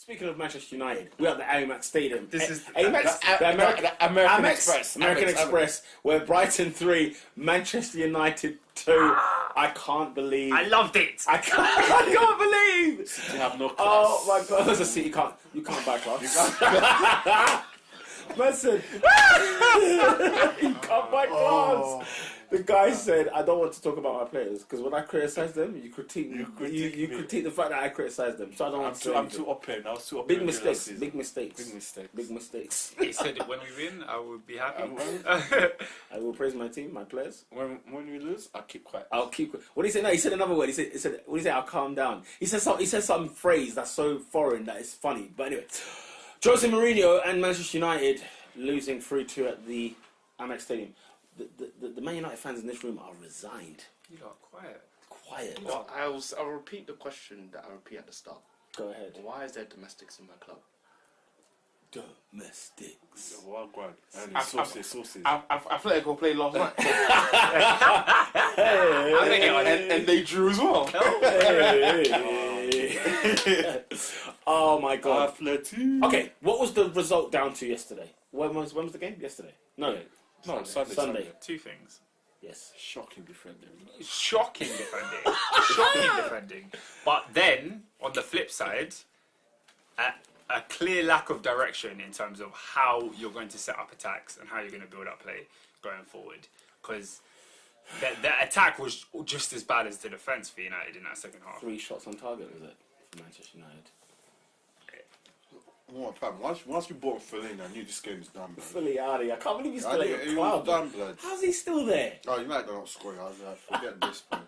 Speaking of Manchester United, we're at the Amex Stadium. This is Amex, the American Express. American Express, where Brighton 3, Manchester United 2. I can't believe. I loved it. I can't believe. You have no class. Oh my God! As a city, you can't buy class. Listen, you can't buy class. The guy said, "I don't want to talk about my players because when I criticise them, you critique the fact that I criticise them. So I don't want to. I'm too open. I was too open. Big mistakes. Big mistakes. Big mistakes. Big mistakes. He said when we win, I will be happy. I will praise my team, my players. When we lose, I'll keep quiet. I'll keep. What did he say? No, he said another word. He said. What did he say? I'll calm down. He said some phrase that's so foreign that it's funny. But anyway, Jose Mourinho and Manchester United losing 3-2 at the Amex Stadium. The Man United fans in this room are resigned. You are quiet. Quiet. Well, I'll repeat the question that I repeat at the start. Go ahead. Why is there domestics in my club? Domestics. Well, go on. Sauces. Atletico played last night. And they drew as well. Oh my God. Athletic. Okay, what was the result down to yesterday? When was the game? Yesterday? No. No, Sunday. Two things. Yes. Shocking defending. Shocking defending. Shocking defending. But then, on the flip side, a clear lack of direction in terms of how you're going to set up attacks and how you're going to build up play going forward. Because the attack was just as bad as the defence for United in that second half. 3 shots on target, was it, for Manchester United? What, fam? Once we bought Fellaini, I knew this game was done, blood. Fully out of here. I can't believe he's still at your It club. was done, blood. How's he still there? Oh, United are not scoring. I was like, forget this, man.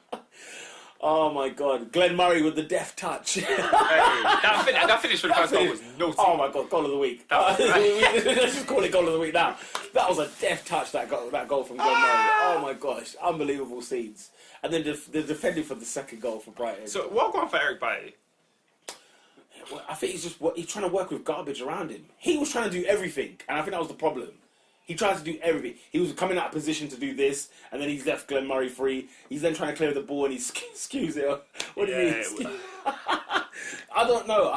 Oh my God. Glenn Murray with the deft touch. That finish for the first goal was naughty. Oh my God, goal of the week. Let's just call it goal of the week now. That was a deft touch, that goal from Glenn Murray. Oh my gosh, unbelievable scenes. And then the defending for the second goal for Brighton. So, well gone for Eric Bailly. Well, I think he's trying to work with garbage around him. He was trying to do everything, and I think that was the problem. He tried to do everything. He was coming out of position to do this, and then he's left Glenn Murray free. He's then trying to clear the ball, and he skews it. What do you mean? I don't know.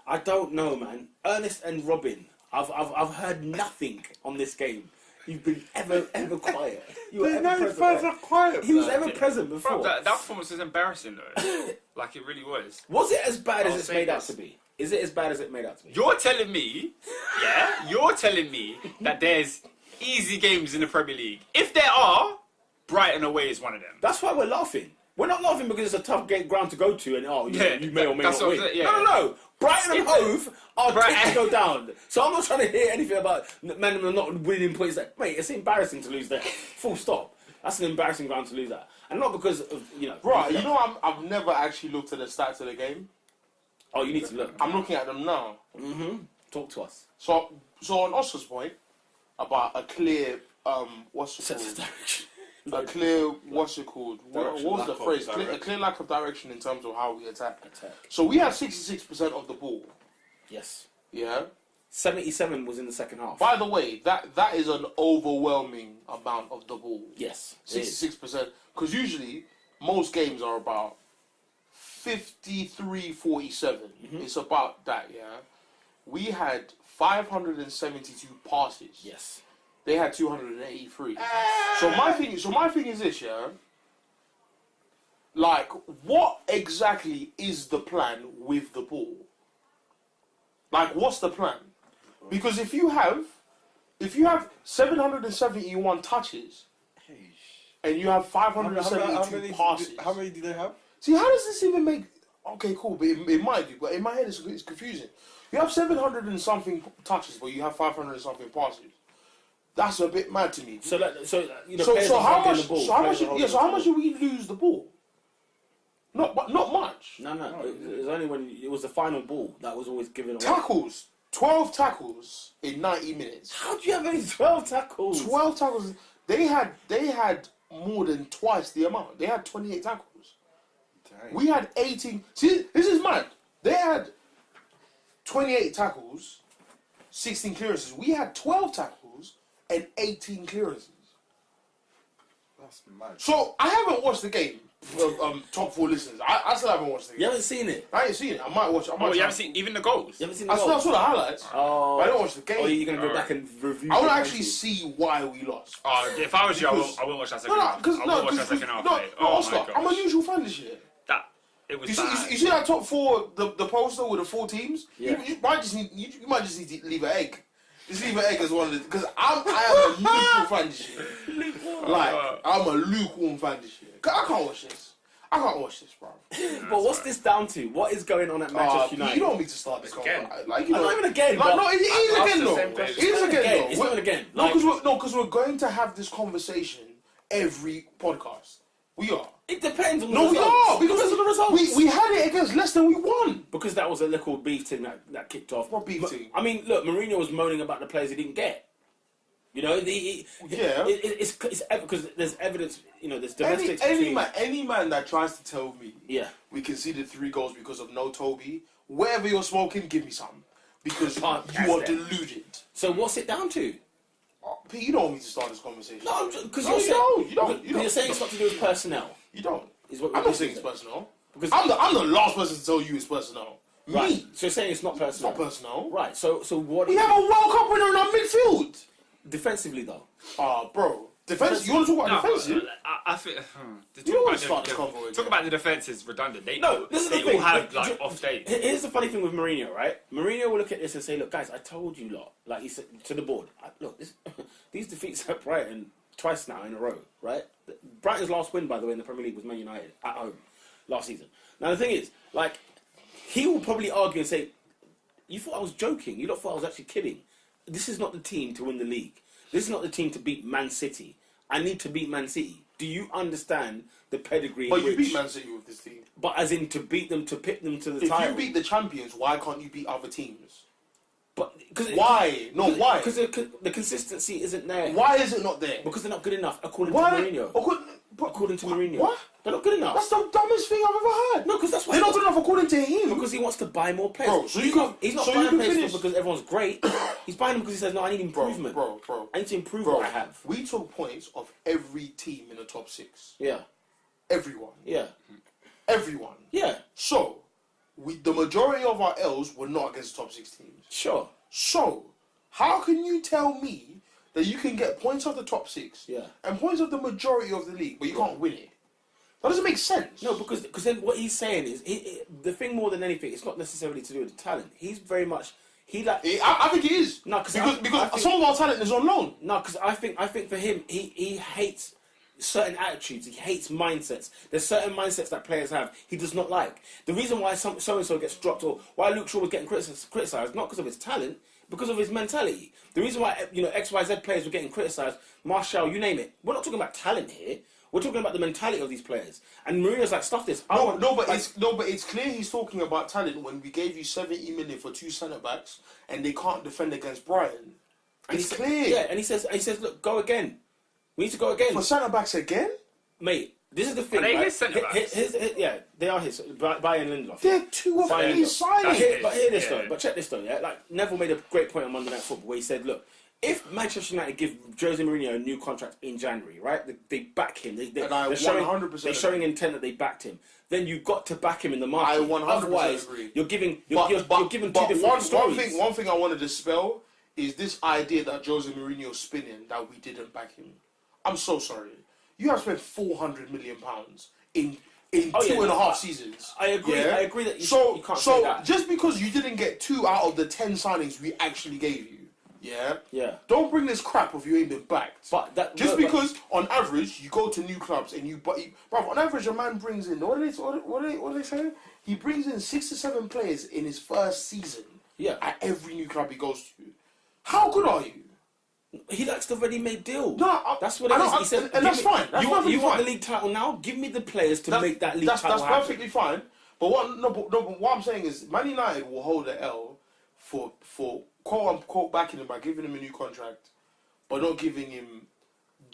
I don't know, man. Ernest and Robin, I've heard nothing on this game. You've been ever quiet. You were ever present. Are quiet. He was ever present before. Bro, that performance was embarrassing though. Like it really was. Was it as bad as I'll it's say made out this. to be? Is it as bad as it made out to be? You're telling me that there's easy games in the Premier League. If there are, Brighton away is one of them. That's why we're laughing. We're not laughing because it's a tough ground to go to and you may or may that's not what win. I'm saying, yeah. No. Brighton and Hove are quick Brighton- to go down. So I'm not trying to hear anything about man not winning points. Mate, it's embarrassing to lose there. Full stop. That's an embarrassing ground to lose that. And not because of, Right, I've never actually looked at the stats of the game. Oh, you need to look. I'm looking at them now. Talk to us. So on Oscar's point about a clear Sense of direction. a clear what's it called? What was Lack the of phrase? direction. A clear lack of direction in terms of how we attack. Attack. So we had 66% of the ball. Yes. Yeah. 77 was in the second half. By the way, that is an overwhelming amount of the ball. Yes. it is. 66%. Because usually most games are about 53-47. It's about that, yeah. We had 572 passes. Yes. They had 283. So my thing is this, yeah. Like, what exactly is the plan with the ball? Like, what's the plan? Because if you have 771 touches and you have 572 passes, How many do they have? see, how does this even make? Okay, cool, but it might do. But in my head, it's confusing. You have 700 and something touches, but you have 500 and something passes. That's a bit mad to me. So how much did we lose the ball? Not much. No. It was only when it was the final ball that was always given away. Tackles. 12 tackles in 90 minutes. How do you have only 12 tackles? 12 tackles. They had more than twice the amount. They had 28 tackles. Dang. We had 18. See, this is mad. They had 28 tackles, 16 clearances. We had 12 tackles and 18 clearances. That's mad. So I haven't watched the game, top 4 listeners. I still haven't watched it. You haven't seen it? I ain't seen it. I might watch it. Oh, you haven't seen even the goals? You haven't seen the I saw goals? the highlights. Oh. But I don't watch the game. Or are you going to go back and review I want the to actually matches? see why we lost. If I was you, I Because- won't watch that second No, half. because I won't watch that second half. mate. Oh Oscar, my I'm a gosh. neutral fan this year. It was You bad. see that top 4, the poster with the 4 teams? Yeah. You might just need to leave an egg. Just leave an egg as one of the, because I am a neutral fan this year. Like, I'm a lukewarm fan this year. 'Cause I can't watch this. I can't watch this, bro. But what's this down to? What is going on at Manchester United? You don't want me to start this Again. conversation. Like, you know, Not even again. Like, but no, it is I'll again ask the though. same It question. is again though. It's not again. No, because we're going to have this conversation every podcast. We are. It depends on the No, we results. are because of the results. we had it against Leicester. We won. Because that was a little beef thing that kicked off. What beef But, thing? I mean, look, Mourinho was moaning about the players he didn't get. You know, it's because there's evidence. You know, there's domestics. Any man that tries to tell me Yeah. we conceded 3 goals because of no Toby, wherever you're smoking, give me some because you are That's it. deluded. So what's it down to? Pete, you don't want me to start this conversation. No, because No, you don't. You're saying it's got to do with personnel. You don't. Is what I'm you're not saying it's saying. personal. Because I'm the last person to tell you it's personal. right. Me, So you're saying it's not it's personal. not personal. Right. So what? We have a World Cup winner in our midfield. defensively though. Bro. Defense. You want to talk about defensive? I think You don't want to start this convo again. talk about the defense is redundant. No, this is the they thing. all have But like off days. Here's the funny thing with Mourinho, right? Mourinho will look at this and say, "Look, guys, I told you lot." Like he said to the board, "Look, these defeats at Brighton twice now in a row, right? Brighton's last win, by the way, in the Premier League was Man United at home last season. Now the thing is, like, he will probably argue and say, "You thought I was joking? You don't thought I was actually kidding? This is not the team to win the league. This is not the team to beat Man City. I need to beat Man City. Do you understand the pedigree? But in you which, beat Man City with this team. But as in to beat them, to pick them to the If title. you beat the champions, why can't you beat other teams? But Why? No, why? Because the consistency isn't there. Why is it not there? Because they're not good enough, according Why? to Mourinho. According to Mourinho. What? They're not good enough. That's the dumbest thing I've ever heard. No, because that's why They're not good enough according to him. Because he wants to buy more players. Bro, so he's you not, can- he's not so you buying can players finish- because everyone's great. He's buying them because he says, "No, I need improvement. Bro. I need to improve what I have." We took points of every team in the top 6. Yeah, Everyone. yeah, Everyone. yeah. So, the majority of our L's were not against top 6 teams. Sure. So, how can you tell me that you can get points of the top 6 Yeah. and points of the majority of the league, but you can't win it? That doesn't make sense. No, because then what he's saying is the thing more than anything. It's not necessarily to do with the talent. He's very much I think it is. No, because I think- some of our talent is on loan. No, because I think for him, he hates certain attitudes. He hates mindsets. There's certain mindsets that players have he does not like. The reason why so and so gets dropped or why Luke Shaw was getting criticised, not because of his talent, because of his mentality. The reason why XYZ players were getting criticised, Martial, you name it. We're not talking about talent here. We're talking about the mentality of these players. And Mourinho's like, stuff this. But it's clear he's talking about talent when we gave you 70 million for 2 centre backs and they can't defend against Brighton. It's clear. Yeah, and he says, look, go again. We need to go again. For centre backs again? Mate, this is the thing. Are they right? his centre-backs? Yeah, they are his. Brian Lindelof. They're 2 of Fine. his signings. Hear this Yeah. though. But check this though. Yeah, like Neville made a great point on Monday Night Football where he said, "Look, if Manchester United give Jose Mourinho a new contract in January, right? They back him. They're showing 100% they're showing intent that they backed him. Then you've got to back him in the market. I 100% Otherwise, agree. you're giving But two different stories. one thing I want to dispel is this idea that Jose Mourinho's spinning that we didn't back him. I'm so sorry. You have spent £400 million in Oh, yeah, 2.5 seasons. I agree. Yeah? I agree that you can't say that. just because you didn't get 2 out of the 10 signings we actually gave you, Yeah. don't bring this crap of you ain't been backed. But that Just no, because on average you go to new clubs and bro, on average a man brings in what are they saying? He brings in 6 to 7 players in his first season. Yeah. At every new club he goes to. How good are you? He likes the ready-made deal. No, that's what it is. He said, and that's fine. That's you perfectly want the fine. league title now? Give me the players to make that league title That's happen. perfectly fine. But what I'm saying is, Man United will hold the L for quote unquote backing him by giving him a new contract, but not giving him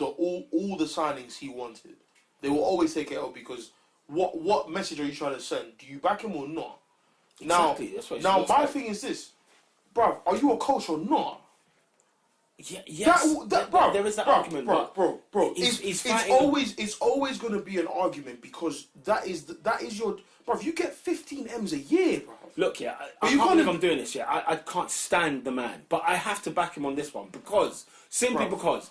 all the signings he wanted. They will always take it L because what message are you trying to send? Do you back him or not? Exactly. That's what Now looks my like. thing is this, bruv, are you a coach or not? Yeah, yes, bro, there is that bro, argument, bro. He's It's fighting- always going to be an argument because that is your bro. If you get 15 M's a year, bro. Look, yeah, But I you can't can't believe even- I'm doing this. Yeah, I can't stand the man, but I have to back him on this one because because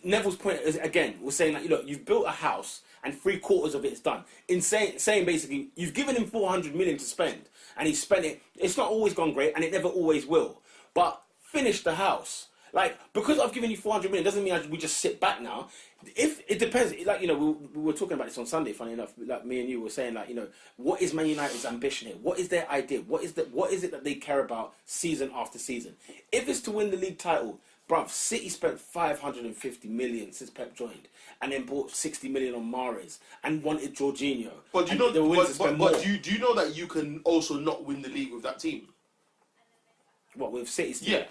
Neville's point is again, we're saying that look, you've built a house and 3/4 of it is done. In saying basically, you've given him 400 million to spend, and he's spent it. It's not always gone great, and it never always will. But finish the house. Like, because I've given you 400 million doesn't mean we just sit back now. If it depends, like, we were talking about this on Sunday, funny enough, like me and you were saying, like, what is Man United's ambition here? What is their idea? What is it that they care about season after season? If it's to win the league title, bruv, City spent 550 million since Pep joined, and then bought 60 million on Mahrez, and wanted Jorginho. But they were willing to spend more. do you know that you can also not win the league with that team? What, with City still? Yeah.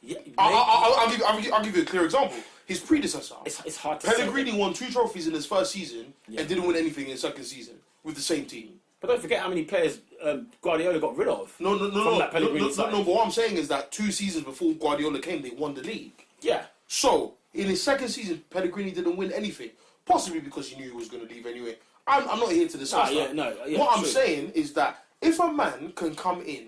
Yeah, I'll give you a clear example. His predecessor, it's hard to say. Pellegrini, won 2 trophies in his first season Yeah. and didn't win anything in his second season with the same team. But don't forget how many players Guardiola got rid of. No. From that Pellegrini side. But what I'm saying is that 2 seasons before Guardiola came, they won the league. Yeah. So in his second season, Pellegrini didn't win anything, possibly because he knew he was going to leave anyway. I'm not here to discuss that. What I'm true. saying is that if a man can come in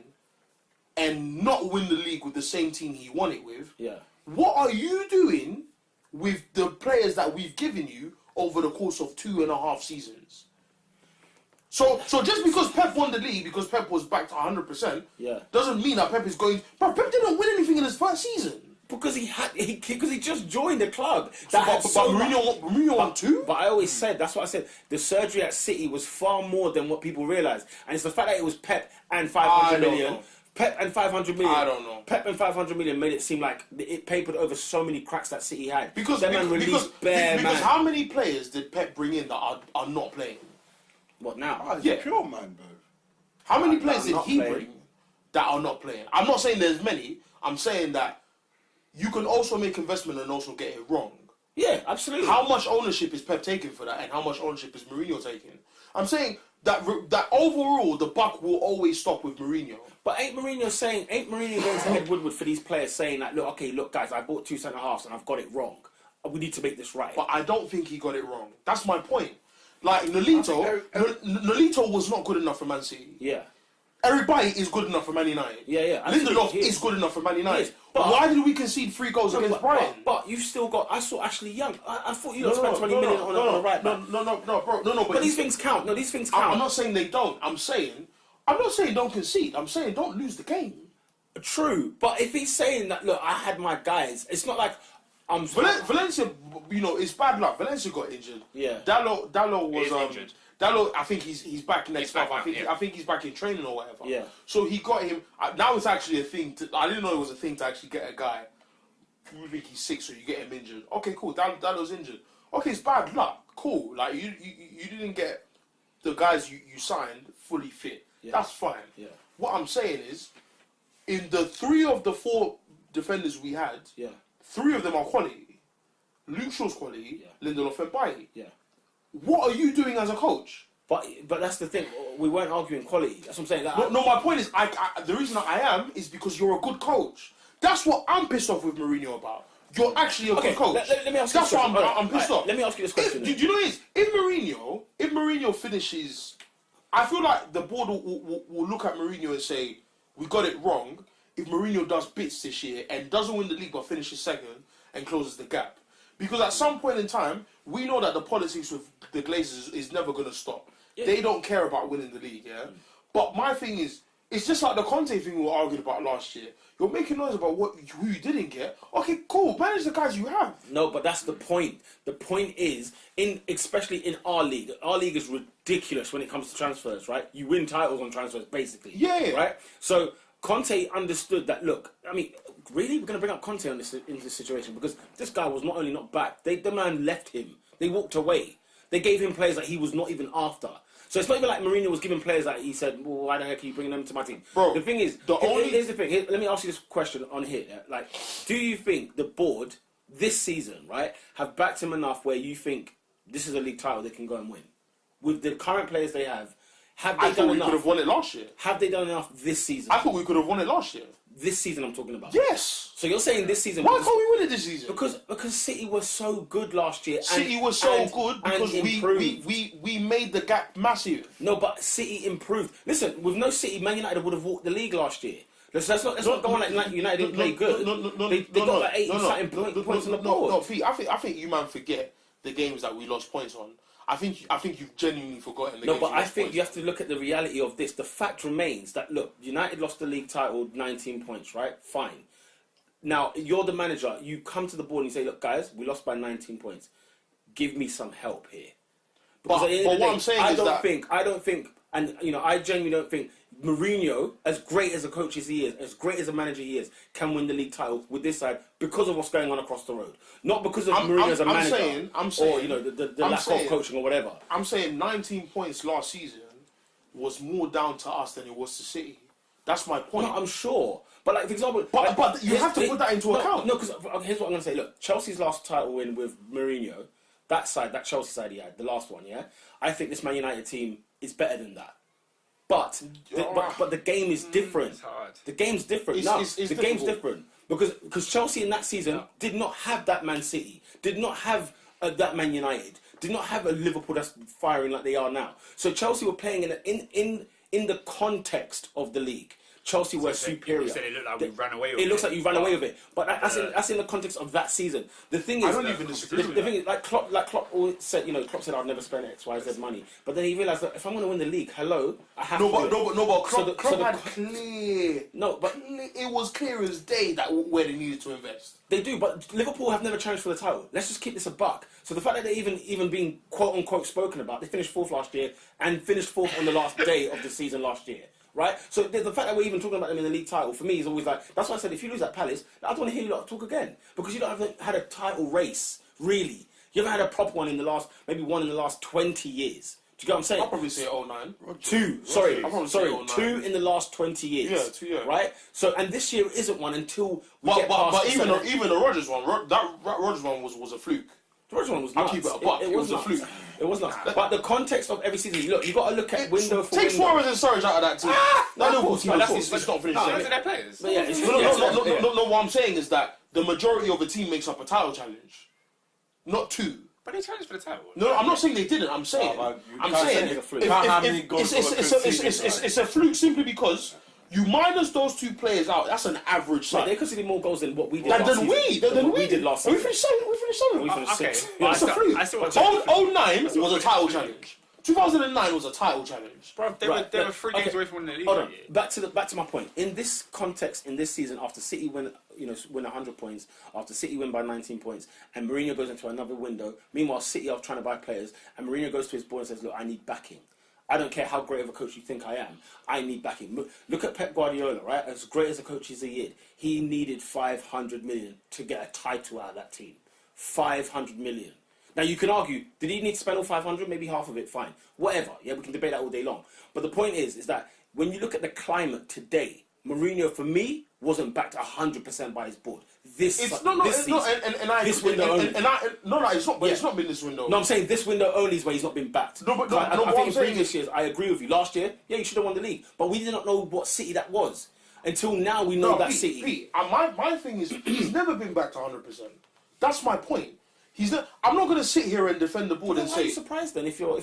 and not win the league with the same team he won it with, Yeah. what are you doing with the players that we've given you over the course of 2.5 seasons? So just because Pep won the league, because Pep was back to 100%, Yeah. doesn't mean that Pep is going. But Pep didn't win anything in his first season. Because he just joined the club. But Mourinho won 2. But I always said, that's what I said, the surgery at City was far more than what people realise. And it's the fact that it was Pep and 500 million. know. Pep and 500 million. I don't know. Pep and 500 million made it seem like it papered over so many cracks that City had. Because how many players did Pep bring in that are not playing? What now? Ah, he's Yeah. a pure man, bro. How many players did not he playing. bring that are not playing? I'm not saying there's many. I'm saying that you can also make investment and also get it wrong. Yeah, absolutely. How much ownership is Pep taking for that, and how much ownership is Mourinho taking? I'm saying that overall the buck will always stop with Mourinho. But ain't Mourinho going to Ed Woodward for these players saying that, look guys, I bought 2 centre-halves and I've got it wrong. We need to make this right. But I don't think he got it wrong. That's my point. Like Nolito was not good enough for Man City. Yeah. Eric Bailly is good enough for Man United. Yeah. Lindelof He is good enough for Man United. Yes, but- Why did we concede 3 goals against Brighton? But you've still got. I saw Ashley Young. I thought you spent 20 million on a right back. No. But these things count. No, these things count. I'm not saying they don't. I'm not saying don't concede. I'm saying don't lose the game. True, but if he's saying that, look, I had my guys. It's not like I'm. Valencia, it's bad luck. Valencia got injured. Yeah. Dallo was He's injured. Dallo, I think he's back next He's back month. now, I think he's back in training or whatever. Yeah. So he got him. Now it's actually a thing. I didn't know it was a thing to actually get a guy. You think he's sick, so you get him injured. Okay, cool. Dallo's injured. Okay, it's bad luck. Cool. Like you didn't get the guys you signed fully fit. Yeah. That's fine. Yeah. What I'm saying is, in the 3 of the 4 defenders we had, Yeah. 3 of them are quality. Luke Shaw's quality, Yeah. Lindelof and Bailly. Yeah. What are you doing as a coach? But that's the thing. We weren't arguing quality. That's what I'm saying. Like, No, my point is, the reason that I am is because you're a good coach. That's what I'm pissed off with Mourinho about. You're actually a Okay, good coach. let me ask you That's this why question. I'm pissed off. Let me ask you this question. Do you know what it is? If Mourinho finishes, I feel like the board will look at Mourinho and say, we got it wrong. If Mourinho does bits this year and doesn't win the league but finishes second and closes the gap. Because at some point in time, we know that the politics with the Glazers is never going to stop. Yeah. They don't care about winning the league, yeah? But my thing is, it's just like the Conte thing we were arguing about last year. You're making noise about who you didn't get. Okay, cool. Manage the guys you have. No, but that's the point. The point is, especially in our league is ridiculous when it comes to transfers, right? You win titles on transfers, basically. Yeah. Right? So Conte understood that, look, I mean, really? We're going to bring up Conte in this situation because this guy was not only not back, the man left him. They walked away. They gave him players that he was not even after. So it's not even like Mourinho was giving players that he said, well, why the heck are you bringing them to my team? Bro, the thing is, here's the thing. Let me ask you this question on here. Yeah? Like, do you think the board this season, right, have backed him enough where you think this is a league title they can go and win? With the current players they have they I thought done we enough? could have won it last year. Have they done enough this season? I thought we could have won it last year. This season I'm talking about. Yes. So you're saying this season? Why can't we win it this season? Because City was so good last year. City was so good because we made the gap massive. No, but City improved. Listen, with no City, Man United would have walked the league last year. Let's not go on like United didn't play good. They got like 80 points on the board. No, Pete, I think you man forget the games that we lost points on. I think you've genuinely forgotten the games. No, but I think points you have to look at the reality of this. The fact remains that, look, United lost the league title 19 points, right? Fine. Now, you're the manager. You come to the board and you say, look, guys, we lost by 19 points. Give me some help here. Because at the end of the day, what I'm saying I is don't think, and I genuinely don't think Mourinho, as great as a coach as he is, as great as a manager he is, can win the league title with this side because of what's going on across the road. Not because of Mourinho as a manager, I'm saying, or the lack of coaching or whatever. I'm saying 19 points last season was more down to us than it was to City. That's my point. No, I'm sure. But like, for example... But you have to put that into account. No, because here's what I'm going to say. Look, Chelsea's last title win with Mourinho, that Chelsea side he had, the last one, yeah? I think this Man United team is better than that. But the game is different. It's hard. The game's different. The game's different. Because Chelsea in that season did not have that Man City, did not have that Man United, did not have a Liverpool that's firing like they are now. So Chelsea were playing in the context of the league. Chelsea were superior. You said it looked like we ran away with it. It looks like you ran away with it, but that's in the context of that season. The thing is, I don't even disagree with the thing is, like Klopp always said, Klopp said I'd never spend X, Y, Z money, but then he realised that if I'm going to win the league, I have to. But Klopp had clear. No, but it was clear as day that where they needed to invest. They do, but Liverpool have never challenged for the title. Let's just keep this a buck. So the fact that they're even being quote unquote spoken about, they finished fourth last year and finished fourth on the last day of the season last year. Right? So the fact that we're even talking about them in the league title, for me, is always like... That's why I said, if you lose at Palace, I don't want to hear you lot talk again. Because you haven't had a title race, really. You haven't had a proper one in the last... Maybe one in the last 20 years. Do you get what I'm saying? I'll probably say 09. Two. Sorry, two in the last 20 years. Yeah, 2 years. Right? So, and this year isn't one until we get past... But even the Rodgers one, that Rodgers one was a fluke. The Rodgers one was nuts. I'll keep it a buck. It was a fluke. It was nuts. But the context of every season, look, you got to look at window for take window. Suarez and Surge out of that team. It's not finished. Those are their players. But yeah, no. What I'm saying is that the majority of the team makes up a title challenge, not two. But they challenged for the title. No, I'm not saying they didn't. I'm saying it's a fluke simply because you minus those two players out. That's an average side. They conceded more goals than what we did. Than we did last season. We finished seventh. We finished sixth. That's a fluke. 09 was a title challenge. 2009 was a title challenge. Bro, they were 3 games away from winning the league. Hold on. Back to my point. In this context, in this season, after City win 100 points, after City win by 19 points, and Mourinho goes into another window. Meanwhile, City are trying to buy players, and Mourinho goes to his board and says, "Look, I need backing. I don't care how great of a coach you think I am. I need backing." Look at Pep Guardiola, right? As great as a coach as he is, he needed 500 million to get a title out of that team. 500 million. Now, you can argue, did he need to spend all 500? Maybe half of it, fine. Whatever. Yeah, we can debate that all day long. But the point is that when you look at the climate today, Mourinho, for me, wasn't backed 100% by his board. It's not been this window. No, I'm saying this window only is where he's not been backed. I think in previous years, I agree with you. Last year, yeah, you should have won the league. But we did not know what City that was. Until now, we know that City. My thing is, he's never been backed 100%. That's my point. I'm not going to sit here and defend the board and say... Why are you surprised then if you're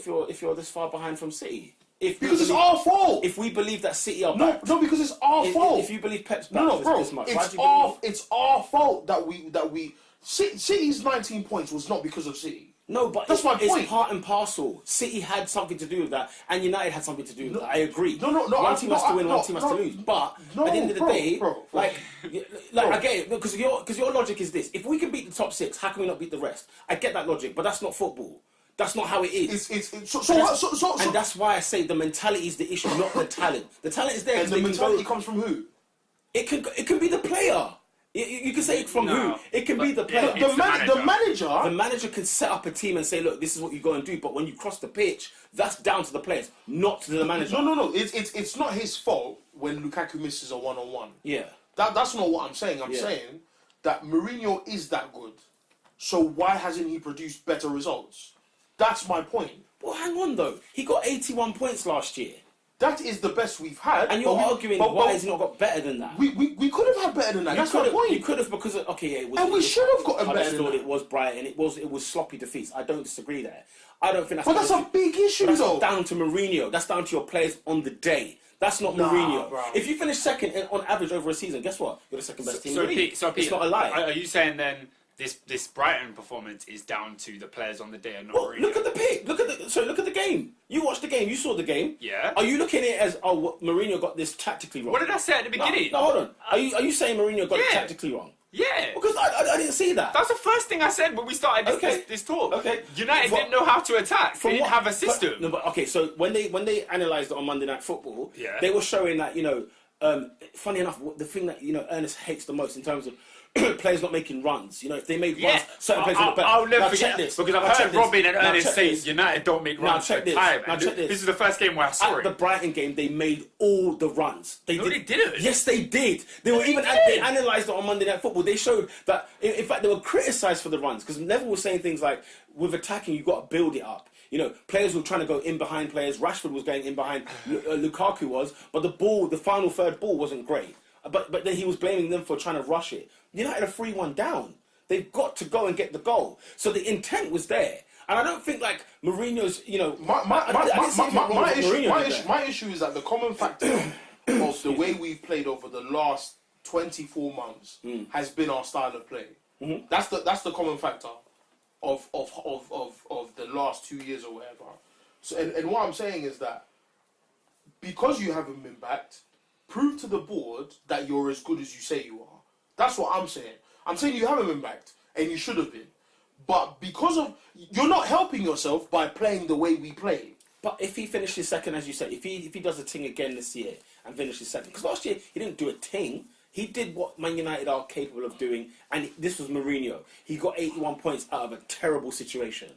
this far behind from City? Because it's our fault. If we believe that City are back, no, because it's our fault. If you believe Pep's back this much, it's our fault that we City's 19 points was not because of City. No, but that's my point. It's part and parcel. City had something to do with that, and United had something to do with that. I agree. No. One team has to win, one team has to lose. But at the end of the day, I get it because your logic is this: if we can beat the top 6, how can we not beat the rest? I get that logic, but that's not football. That's not how it is. And that's why I say the mentality is the issue, not the talent. The talent is there. And the mentality comes from who? It can be the player. You can say it from who? It can be the player. The manager can set up a team and say, look, this is what you're going to do. But when you cross the pitch, that's down to the players, not to the manager. No. It's not his fault when Lukaku misses a one-on-one. Yeah. That's not what I'm saying. I'm saying that Mourinho is that good. So why hasn't he produced better results? That's my point. Well, hang on though. He got 81 points last year. that is the best we've had. And you're but arguing why has he not got better than that? We could have had better than that. That's my point. You could have because of, okay, yeah, it was, And we should have gotten better than that. It was Brighton. It was sloppy defeats. I don't disagree there. I don't think that's. But that's a big issue, that's though. not down to Mourinho. That's down to your players on the day. That's not Mourinho. Bro. If you finish second on average over a season, guess what? You're the second best team in the league. Pete, it's not a lie. Are you saying then this Brighton performance is down to the players on the day and not Well, Mourinho? look at the pick. Look at the game. You watched the game. You saw the game. Yeah. Are you looking at it as Mourinho got this tactically wrong? What did I say at the beginning? No, hold on. Are you saying Mourinho got it Yeah. tactically wrong? Yeah. Because I didn't see that. That's the first thing I said when we started this talk. Okay. United didn't know how to attack. They didn't have a system. But okay, so when they analysed it on Monday Night Football, Yeah. they were showing that, funny enough, the thing that, Ernest hates the most in terms of players not making runs. If they made runs, certain players would look better. I'll never Now, forget check this. because Now, I've check heard this. Robin and Now, Ernest check say this. United don't make Now, runs check for this. time. Now, And check this. this is the first game where I saw At the it. Brighton game, they made all the runs. They didn't. Yes, they did. They were even they analysed it on Monday Night Football. They showed that, in fact, they were criticised for the runs because Neville was saying things like, with attacking, you've got to build it up. Players were trying to go in behind players. Rashford was going in behind. Lukaku was, but the final third ball wasn't great. But then he was blaming them for trying to rush it. United are 3-1 down. They've got to go and get the goal. So the intent was there. And I don't think like Mourinho's, my issue is that the common factor of the way we've played over the last 24 months has been our style of play. Mm-hmm. That's the common factor of the last 2 years or whatever. So and what I'm saying is that because you haven't been backed, prove to the board that you're as good as you say you are. That's what I'm saying. I'm saying you haven't been backed, and you should have been. But because of... You're not helping yourself by playing the way we play. But if he finishes second, as you said, if he does a ting again this year and finishes second... Because last year, he didn't do a ting. He did what Man United are capable of doing, and this was Mourinho. He got 81 points out of a terrible situation.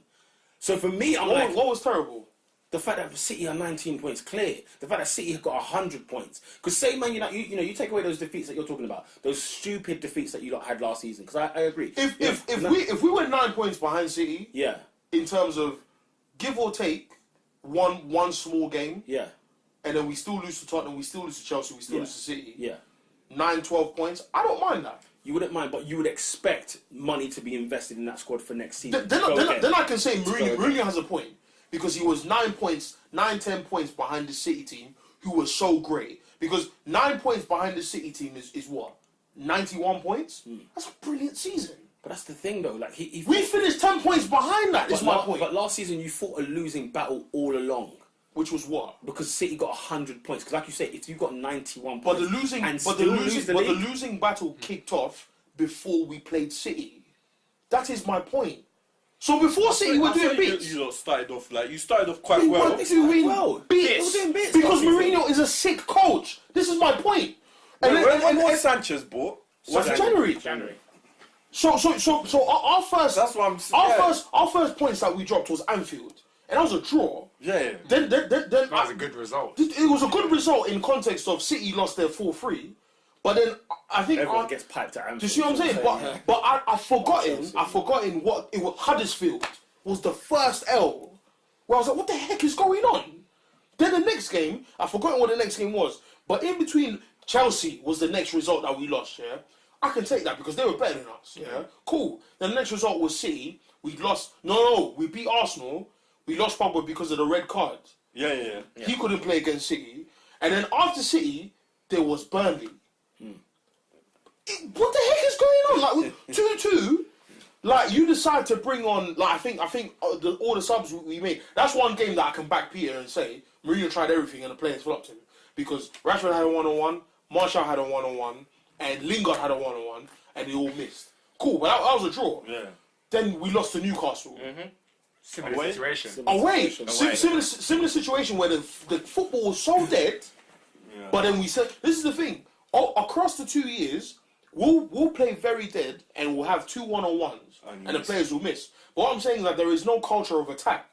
So for me, what was terrible? The fact that City are 19 points clear. The fact that City have got 100 points. Because say Man United, you take away those defeats that you're talking about, those stupid defeats that you lot had last season. Because I agree. If we were 9 points behind City, yeah, in terms of give or take one small game, yeah, and then we still lose to Tottenham, we still lose to Chelsea, we still lose to City, yeah, 9-12 points, I don't mind that. You wouldn't mind, but you would expect money to be invested in that squad for next season. Then I can say Mourinho has a point. Because he was 10 points behind the City team, who was so great. Because 9 points behind the City team is what? 91 points? That's a brilliant season. But that's the thing, though. Like we finished 10 points behind that. Is my point. But last season, you fought a losing battle all along. Which was what? Because City got 100 points. Because, like you say, if you got 91 but points, the losing battle kicked off before we played City. That is my point. So before City were doing bits. You started off quite well. Bits. Because Mourinho is a sick coach. This is my point. And when Sanchez bought? January. So our first. That's what I'm saying. Our first points that we dropped was Anfield, and that was a draw. Yeah. Then that was a good result. It was a good result in context of City lost their 4-3. But then I think everyone gets piped at Anfield. Do you see what I'm saying? But I've forgotten what it was. Huddersfield was the first L where I was like, what the heck is going on? Then the next game, I've forgotten what the next game was. But in between, Chelsea was the next result that we lost. Yeah, I can take that because they were better than us. Yeah, cool. Then the next result was City. We lost. No, we beat Arsenal. We lost Pogba because of the red card. Yeah. He couldn't play against City. And then after City, there was Burnley. What the heck is going on? Like 2-2, like you decide to bring on. Like I think all the subs we made. That's one game that I can back Peter and say Mourinho tried everything and the players flopped him because Rashford had a 1-on-1, Martial had a 1-on-1, and Lingard had a 1-on-1, and they all missed. Cool, but that was a draw. Yeah. Then we lost to Newcastle. Similar situation. Similar situation where the football was so dead. Yeah. But then we said, this is the thing. Across the 2 years, we'll play very dead and we'll have 2 1-on-1s and the players will miss. But what I'm saying is that there is no culture of attack.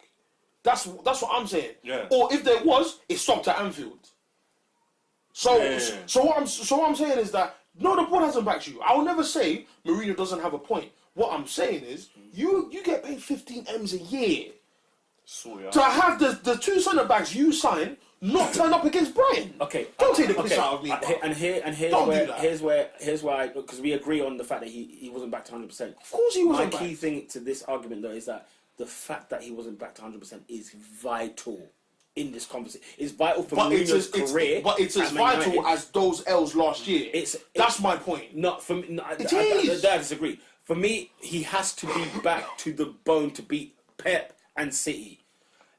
That's what I'm saying. Yeah. Or if there was, it stopped at Anfield. So what I'm saying is that no, the board hasn't backed you. I will never say Mourinho doesn't have a point. What I'm saying is you get paid 15 M's a year to have the 2 centre backs you sign not turn up against Brighton? Okay, Don't take the piss out of me. Here's Don't where do that. here's why, because we agree on the fact that he wasn't back to 100%. Of course he wasn't My back. key thing to this argument though is that the fact that he wasn't back to 100% is vital in this conversation. It's vital for Mourinho's career. But it's as at Man vital United. as those L's last year. That's my point. Not for me. No, I disagree. For me, he has to be back to the bone to beat Pep and City.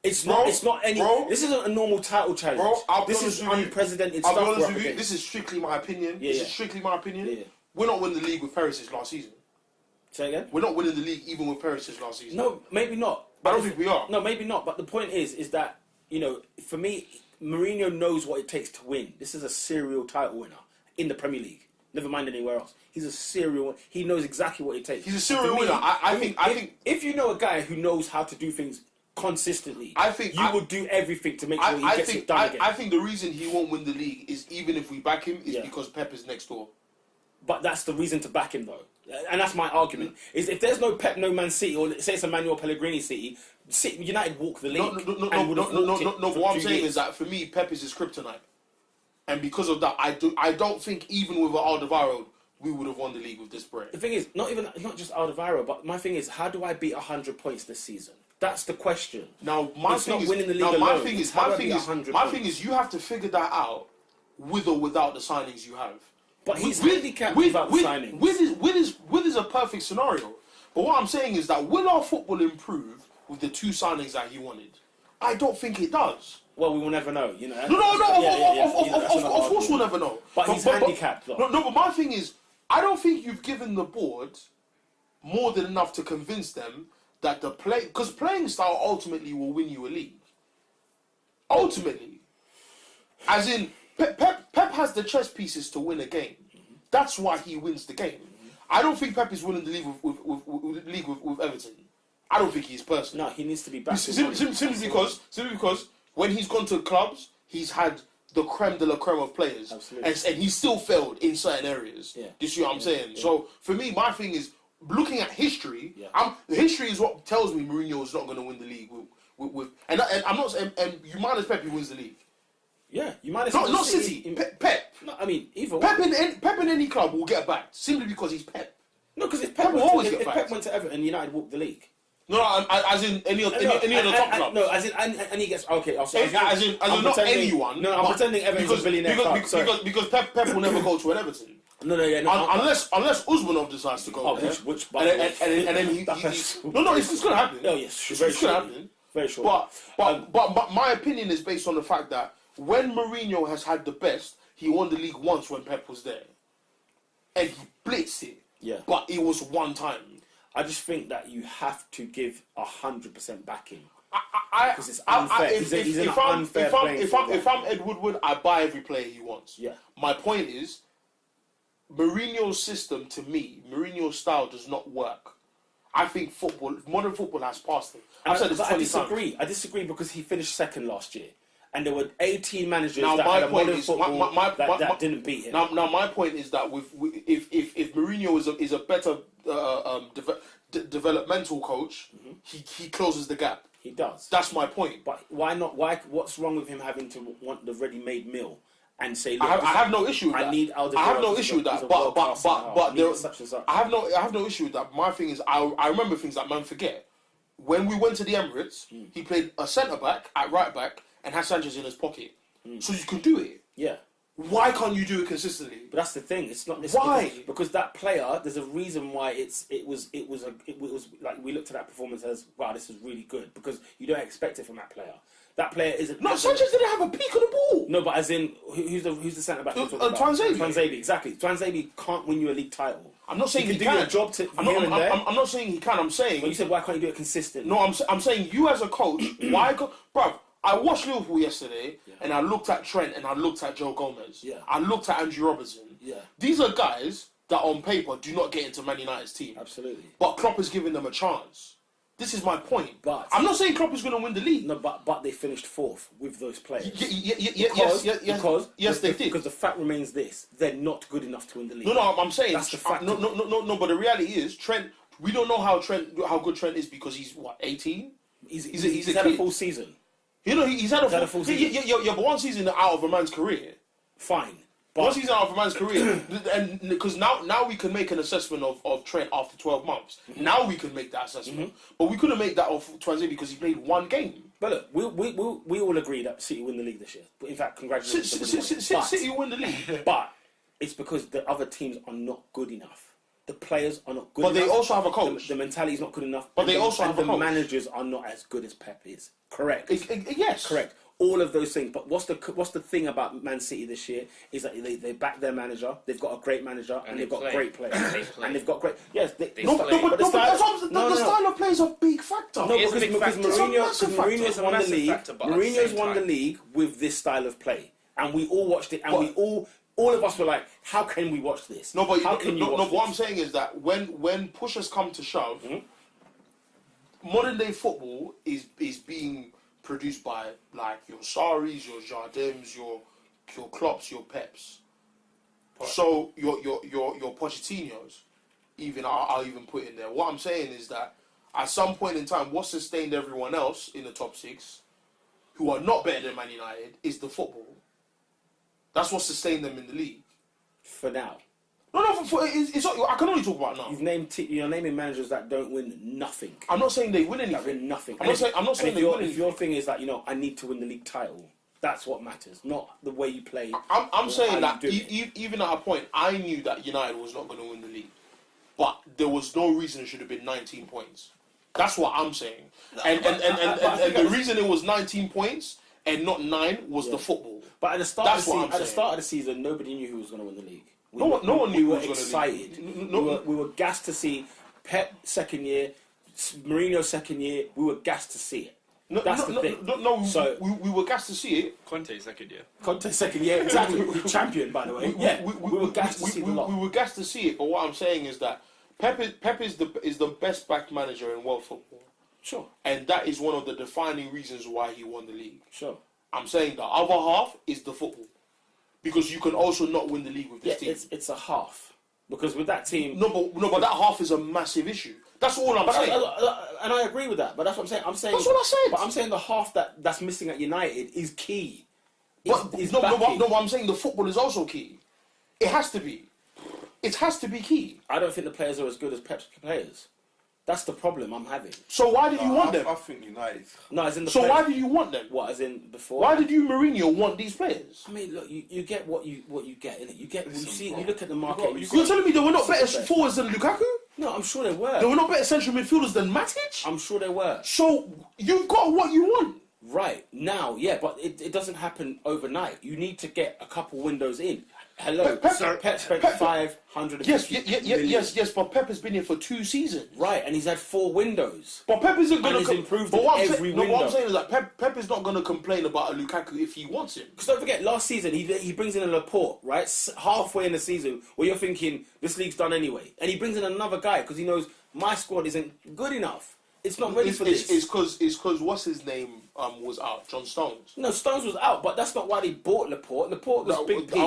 It's not any. This isn't a normal title challenge. This is unprecedented stuff. I'll be honest with you. This is strictly my opinion. Yeah, this is strictly my opinion. Yeah. We're not winning the league with Perisic last season. Say again? We're not winning the league even with Perisic last season. No, maybe not. I don't think we are. No, maybe not. But the point is that, you know, for me, Mourinho knows what it takes to win. This is a serial title winner in the Premier League. Never mind anywhere else. He's a serial. He knows exactly what it takes. He's a serial winner. I think if you know a guy who knows how to do things consistently, you would do everything to make sure he gets it done again. I think the reason he won't win the league is even if we back him is because Pep is next door. But that's the reason to back him though, and that's my argument. Is if there's no Pep, no Man City, or say it's a Manuel Pellegrini City, United walk the league. No. What I'm saying is that for me, Pep is his kryptonite, and because of that, I don't think even with Alderweireld we would have won the league with this break. The thing is, not just Alderweireld, but my thing is, how do I beat 100 points this season? That's the question. Now my thing is, you have to figure that out with or without the signings you have. But he's handicapped without the signings. With is a perfect scenario. But what I'm saying is that will our football improve with the two signings that he wanted? I don't think it does. Well, we will never know, you know. Of course we'll never know. But he's handicapped, though. No, but my thing is, I don't think you've given the board more than enough to convince them that because playing style ultimately will win you a league. Ultimately. As in, Pep has the chess pieces to win a game. That's why he wins the game. I don't think Pep is winning the league with Everton. I don't think he is personally. No, he needs to be back. Simply because when he's gone to clubs, he's had the creme de la creme of players. Absolutely. And he still failed in certain areas. Yeah. You see what I'm saying? Yeah. So, for me, my thing is, looking at history, the history is what tells me Mourinho is not going to win the league with and I'm not saying, and you minus Pep, he wins the league. Yeah, you might not City. Pep. No, I mean, either Pep in any club will get backed simply because he's Pep. No, because if Pep will always get backed. Pep went to Everton, United walked the league. No, as in any of the top clubs. No, as in and he gets okay. As in not anyone. No, I'm pretending Everton's a billionaire club. Because Pep will never go to an Everton. No, unless Usmanov decides to go there. Which and then he no, it's going to happen. Oh yes, it's going to happen. Very sure. But my opinion is based on the fact that when Mourinho has had the best, he won the league once when Pep was there, and he blitzed it. Yeah. But it was one time. I just think that you have to give 100% backing. Because it's unfair. If I'm Ed Woodward, I buy every player he wants. Yeah. My point is, Mourinho's system, to me, Mourinho's style does not work. I think modern football has passed him. I've said this 20 times. I disagree because he finished second last year. And there were 18 managers now, that my had a point modern is, football that didn't beat him. Now, my point is that if Mourinho is a better developmental coach, he closes the gap. He does. That's my point. But why not? What's wrong with him having to want the ready-made meal and say, look, I have no issue with that. I have no issue with that. But I have no issue with that. My thing is, I remember things that man forget. When we went to the Emirates, he played a centre back at right back and had Sanchez in his pocket. So you can do it. Yeah. Why can't you do it consistently? But that's the thing. It's not. Why? Because that player, there's a reason why it was like we looked at that performance as, wow, this is really good, because you don't expect it from that player. That player isn't. No, Sanchez didn't have a peek of the ball. No, but as in, who's the centre back? Tuanzebe, exactly. Tuanzebe can't win you a league title. I'm not saying he can can do your job I'm not saying he can. I'm saying. Well, you said, why can't you do it consistently? No, I'm saying you as a coach, why go, bruv? I watched Liverpool yesterday, and I looked at Trent, and I looked at Joe Gomez. Yeah. I looked at Andrew Robertson. Yeah. These are guys that on paper do not get into Man United's team. Absolutely. But Klopp is giving them a chance. This is my point. But I'm not saying Klopp is going to win the league. No, but they finished fourth with those players. Yes, they did. Because the fact remains this: they're not good enough to win the league. No, I'm saying that's the fact. No. But the reality is, Trent. We don't know how good Trent is because he's what 18. He's had a full season. He's had a had a full full season. Yeah, but one season out of a man's career. Fine. One But season out of a man's career, and because now we can make an assessment of Trent after 12 months. Now we can make that assessment, but we couldn't make that of Transit because he played one game. look, we all agree that City win the league this year. But in fact, congratulations. to winning it. City win the league, But it's because the other teams are not good enough. The players are not good but enough. they also have a coach. The mentality is not good enough. But and they also have a the coach. managers are not as good as Pep is. Correct. Yes, Correct. All of those things. But what's the thing about Man City this year is that they back their manager. They've got a great manager and they've got play. great players. They play. And they've got great. Yes. No, play. but the style- that's what no, the no. style of play is a big factor. No, It is a because big factor. It's a massive factor. Mourinho's It's a won the massive league. factor, but at the Mourinho's same won the time- league with this style of play, and we all watched it, and we all of us were like, "How can we watch this? No, but how can you watch what I'm this?" saying is that when push has come to shove, modern day football is being produced by like your Saris, your Jardims, your Klopps, your Peps. So your Pochettinos, even I'll even put in there. What I'm saying is that at some point in time, what sustained everyone else in the top six, who are not better than Man United, is the football. That's what sustained them in the league. For now, It's not, I can only talk about now. you're naming managers that don't win nothing. I'm not saying they win That anything. win nothing. I'm not saying if they win if your thing is that I need to win the league title, that's what matters, not the way you play. I'm or saying how that you do it. even at a point, I knew that United was not going to win the league, but there was no reason it should have been 19 points. That's what I'm saying. And the reason it was 19 points and not 9 was the football. But at the start That's what I'm at the saying. start of the season, nobody knew who was going to win the league. No one knew We who were was gonna excited. lead. We were gassed to see Pep second year, Mourinho second year. We were gassed to see it. That's the thing. So we were gassed to see it. Conte second year. Conte second year, exactly. Champion, by the way. We were gassed to see the lot. We were gassed to see it. But what I'm saying is that Pep is the best backed manager in world football, Sure, and that is one of the defining reasons why he won the league. sure. I'm saying the other half is the football, because you can also not win the league with Yeah, this team. it's a half because with that team. No, but that half is a massive issue. That's all I'm saying. And I agree with that. But that's what I'm saying. That's what I said. But I'm saying the half that's missing at United is key. Is But backing. I'm saying the football is also key. It has to be. It has to be key. I don't think the players are as good as Pep's players. That's the problem I'm having. So why did you want them? I think United. No, as in the So players. why did you want them? What, as in before? Why did you, Mourinho, want these players? I mean, look, you get what you get, innit? You get. Listen, You bro. look at the market. and you You're see- telling me they were not better Super. forwards than Lukaku? No, I'm sure they They were. were not better central midfielders than Matic? I'm sure they were. So you've got what you want. Right now, yeah, but it doesn't happen overnight. You need to get a couple windows in. Hello, Pep spent 500. Yes, but Pep has been here for 2 seasons. Right, and he's had 4 windows. But Pep isn't going And to he's improved but in what I'm every saying, no, what I'm window. saying is that Pep is not going to complain about a Lukaku if he wants him. Because don't forget, last season he brings in a Laporte, right? Halfway in the season, where you're thinking this league's done anyway, and he brings in another guy because he knows my squad isn't good enough. It's not ready for this. It's because what's his name was out, John Stones. No, Stones was out, but that's not why they bought Laporte. Laporte was Big P.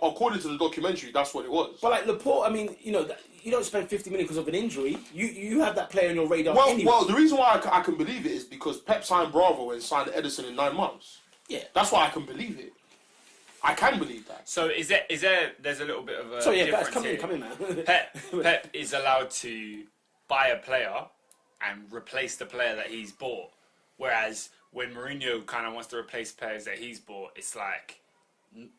According to the documentary, that's what it was. But like Laporte, I mean, you don't spend 50 million because of an injury. You have that player on your radar anyway. Well, the reason why I can believe it is because Pep signed Bravo and signed Edison in 9 months. Yeah. That's why I can believe it. I can believe that. So there's a little bit of a So yeah, guys, difference come in, here. man. Pep is allowed to buy a player and replace the player that he's bought, whereas when Mourinho kind of wants to replace players that he's bought, it's like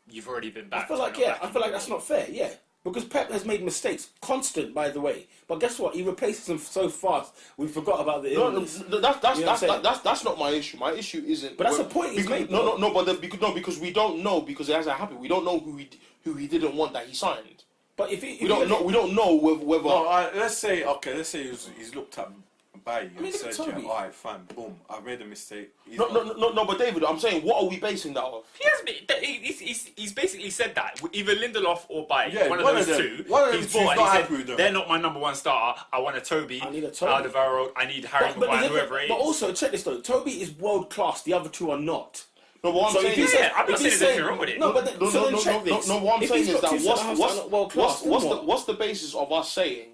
you've already been back. I feel like that's not fair. Yeah. Because Pep has made mistakes, constant, by the way. But guess what? He replaces them so fast, we forgot about the illness. That's not my issue. My issue isn't. But that's the point he's made. Because we don't know, because it hasn't happened. We don't know who he didn't want that he signed. But if he, We don't know whether. No, let's say he's looked at Bailly I mean, and look at said, Toby. yeah, alright, fine, boom, I've made a mistake. No, but David, I'm saying, what are we basing that off? He has been, he's basically said that either Lindelof or Bailly, Yeah, one of one those of them. two. One of them He's two's bought not and happy he with said them. they're not my number 1 starter. I want a Toby. I need a Toby. Alderweireld. I need Harry Maguire, whoever it is. But also, check this though. Toby is world class. The other 2 are not. No, but what So I'm if saying he is, said- I'm not if saying he's there's anything wrong with it. No, but then, so then check this. no. What I'm If saying he's is got that two centre-halves that are not world class, then what? what's the basis of us saying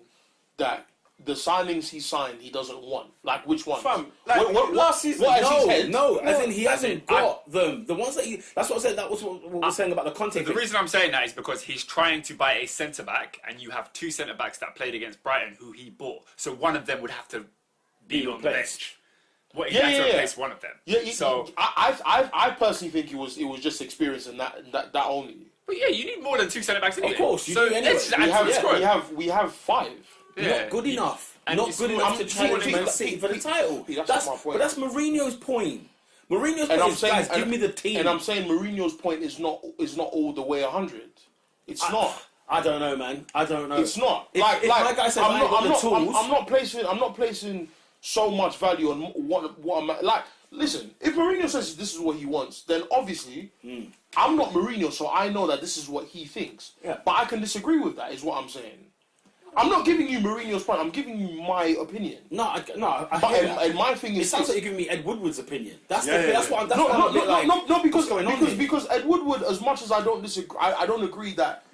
that the signings he signed, he doesn't want. Like, which ones? Fam, like, last season, what has he said? As in he hasn't got them. The ones that he. That's what I said. That was what we were saying about the Conte The thing. reason I'm saying that is because he's trying to buy a centre back, and you have 2 centre backs that played against Brighton who he bought. So one of them would have to be on the replaced. bench. What he had to replace one of them. So I personally think it was just experience and that only. but yeah, you need more than 2 centre backs anyway. Of course, you so do anyway. let's just add to the squad. We have 5. Not good enough. And Not it's good more- enough to I'm challenge saying- Man City for the title. That's my point. But that's Mourinho's point. Mourinho's And point I'm is, saying, guys, give me the team. And I'm saying Mourinho's point is not all the way 100. It's not. I don't know, man. I don't know. It's not. If my guy says I ain't got the tools, I'm not placing so much value on what I'm like. Listen, if Mourinho says this is what he wants, then obviously I'm not Mourinho, so I know that this is what he thinks. Yeah. But I can disagree with that. Is what I'm saying. I'm not giving you Mourinho's point. I'm giving you my opinion. I But hear that. and my thing is, It sounds like you're giving me Ed Woodward's opinion. That's Yeah, that's what I'm. That's no, what I'm like. no, because what's going on here? because Ed Woodward, as much as I don't disagree, I don't agree that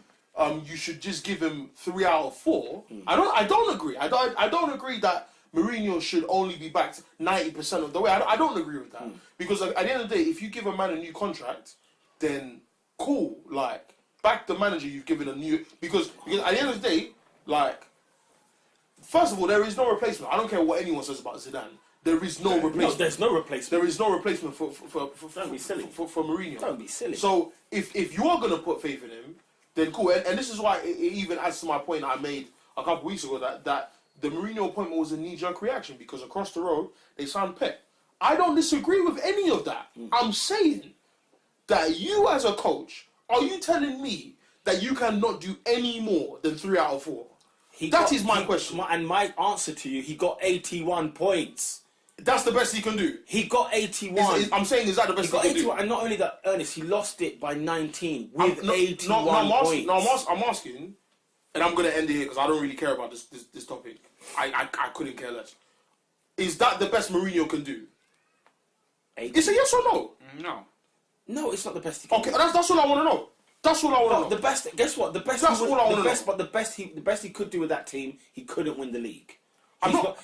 you should just give him 3 out of 4. I don't agree. I don't agree that Mourinho should only be backed 90% of the way. I don't agree with that because at the end of the day, if you give a man a new contract, then cool. Like back the manager you've given a new because at the end of the day, like. First of all, there is no replacement. I don't care what anyone says about Zidane. There is no replacement. No, there's no replacement. There is no replacement for Don't be silly. for Mourinho. Don't be silly. So if you are gonna put faith in him, then cool. And this is why it even adds to my point I made a couple weeks ago that the Mourinho appointment was a knee-jerk reaction because across the road they signed Pep. I don't disagree with any of that. I'm saying that you as a coach, are you telling me that you cannot do any more than 3 out of 4? That is my question. And my answer to you, he got 81 points. That's the best he can do. He got 81. I'm saying, is that the He best got he can 81, do? and not only that, Ernest, he lost it by 19 with No, 81 points. I'm asking, and I'm going to end it here because I don't really care about this topic. I couldn't care less. Is that the best Mourinho can do? 80. It's a yes or no? No. No, it's not the best he can Okay, do. that's all I want to know. That's all I want to know. The best, guess what? The best, That's all I wanna know. But the best he could do with that team, he couldn't win the league.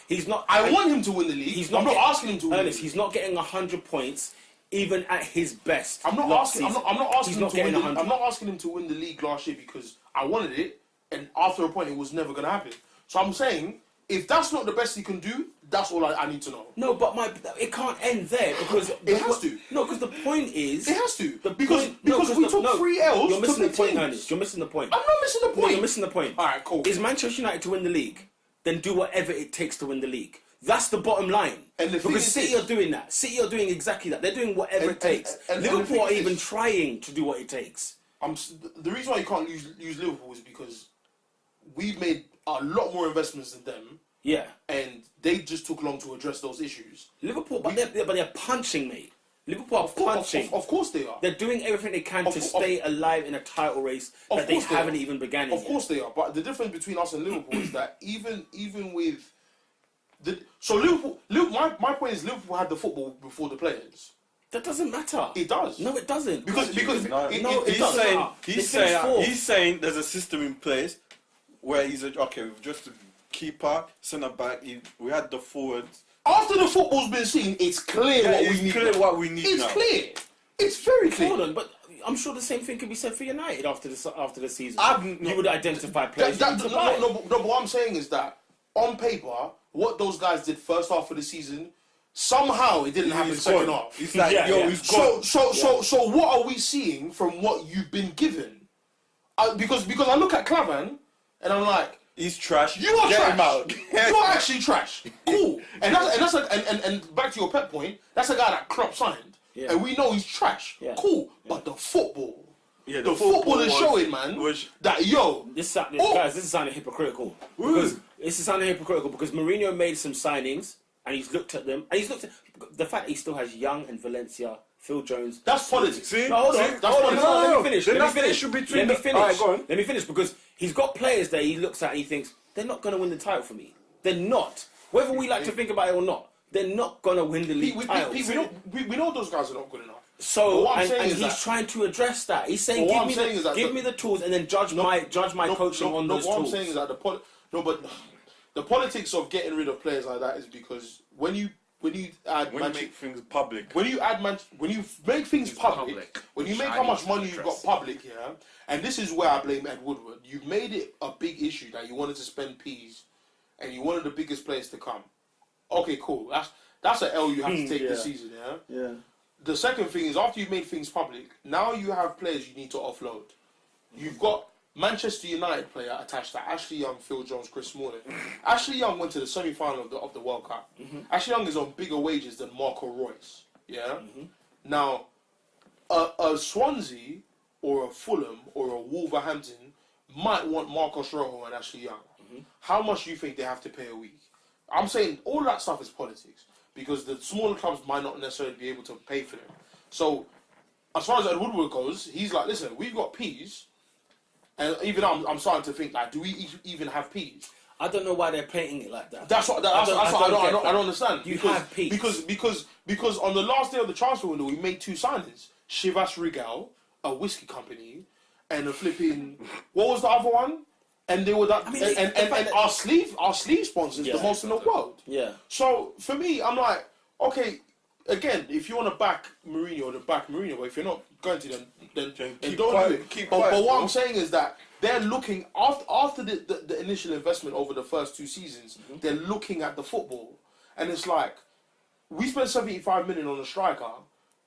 He's not. I want him to win the league. I'm not asking him to win. Ernest, he's not getting 100 points, even at his best. I'm not last asking. I'm season. not asking He's him not to getting win. 100. I'm not asking him to win the league last year because I wanted it, and after a point, it was never going to happen. So I'm saying, if that's not the best he can do, that's all I need to know. No, but it can't end there because It has to. No, because the point is It has to. the Because point- no, we took 3 L's. You're missing to the point, teams. Ernest. You're missing the point. I'm not missing the No, point. you're missing the point. All right, cool. Is Manchester United to win the league? Then do whatever it takes to win the league. That's the bottom line. And the thing because is City this- are doing that. City are doing exactly that. They're doing whatever it takes. and the Liverpool thing are is even this- trying to do what it takes. The reason why you can't use Liverpool is because we've made a lot more investments than them, Yeah. and they just took long to address those issues. Liverpool, but they're punching, mate. Liverpool are punching. Of course they are. They're doing everything they can to stay alive in a title race Of that they course they haven't are. even begun Of yet. course they are. But the difference between us and Liverpool is that even with Liverpool, my point is Liverpool had the football before the players. That doesn't matter. It does. No, it doesn't. Because it he's doesn't. saying They finished fourth. he's saying there's a system in place where he's okay. We've just a keeper, centre back. We had the forwards. After the football's been seen, it's clear what we It's need. clear now. what we need It's now. clear. It's very clear. Hold on, but I'm sure the same thing could be said for United after the season. I've- You would identify players. That, you that, need to buy. no, but what I'm saying is that on paper, what those guys did first half of the season, somehow it didn't happen He's second gone. half. It's like, Yeah, yo, yeah. he's gone. So what are we seeing from what you've been given? Because I look at Clavan and I'm like, He's trash. you are Get trash. him out. You are actually trash. Cool. And back to your Pep point, that's a guy that Klopp signed, Yeah. and we know he's trash. Yeah. Cool. But the football, Yeah, the football is was- showing, man, was- that yo. Guys, this is sounding hypocritical. Because this is sounding hypocritical because Mourinho made some signings and he's looked at them and he's looked at the fact that he still has Young and Valencia, Phil Jones. That's politics. See? No, hold on. See? Hold on. No, Let me finish. Then Let me that's the finish. issue between Let me the- finish. Alright, go on. Let me finish because he's got players there he looks at and he thinks they're not going to win the title for me. They're not. Whether we like to think about it or not, they're not going to win the league title. We know those guys are not good enough. But So what I'm and saying is he's that- trying to address that. He's saying, But what I'm saying is that give me the tools and then judge my coaching on those what tools. I'm saying is that but the politics of getting rid of players like that is because when you add When you make things public. when you make things public, public. when you make how much money you've got public, yeah, and this is where I blame Ed Woodward. You've made it a big issue that you wanted to spend peas, and you wanted the biggest players to come. Okay, cool. That's an L you have to take this season, yeah. Yeah. The second thing is after you've made things public, now you have players you need to offload. You've got Manchester United player attached to Ashley Young, Phil Jones, Chris Smalling. Ashley Young went to the semi-final of the World Cup. Ashley Young is on bigger wages than Marco Reus. Yeah. Now, a Swansea or a Fulham or a Wolverhampton might want Marcos Rojo and Ashley Young. How much do you think they have to pay a week? I'm saying all that stuff is politics because the smaller clubs might not necessarily be able to pay for them. So, as far as Ed Woodward goes, he's like, listen, we've got peas. And even I'm starting to think, like, do we even have peas? I don't know why they're painting it like that. That's what I don't understand. You have peas. Because on the last day of the transfer window, we made 2 signings. Chivas Regal, a whiskey company, and a flipping... What was the other one? And they were that... and our sleeve sponsors, the most in the world. Yeah. So, for me, I'm like, okay... Again, if you want to back Mourinho, then back Mourinho. But if you're not going to, then keep don't quiet, do it. quiet, but what I'm saying is that they're looking after the initial investment over the first 2 seasons. They're looking at the football, and it's like we spent 75 million on a striker,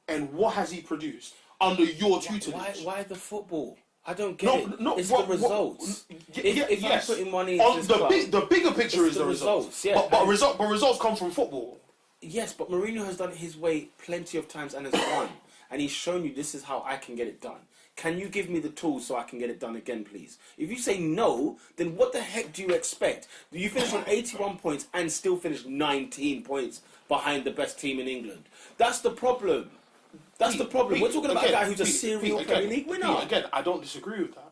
and what has he produced under your tutelage? Why the football? I don't get it. It's the results. If yes. you're putting money on into this the bigger picture it's is the results. Yeah. But results come from football. Yes, but Mourinho has done it his way plenty of times and has won. And he's shown you this is how I can get it done. Can you give me the tools so I can get it done again, please? If you say no, then what the heck do you expect? Do you finish on 81 points and still finish 19 points behind the best team in England? That's the problem. We're talking about a guy who's a serial Premier League winner. Again, I don't disagree with that.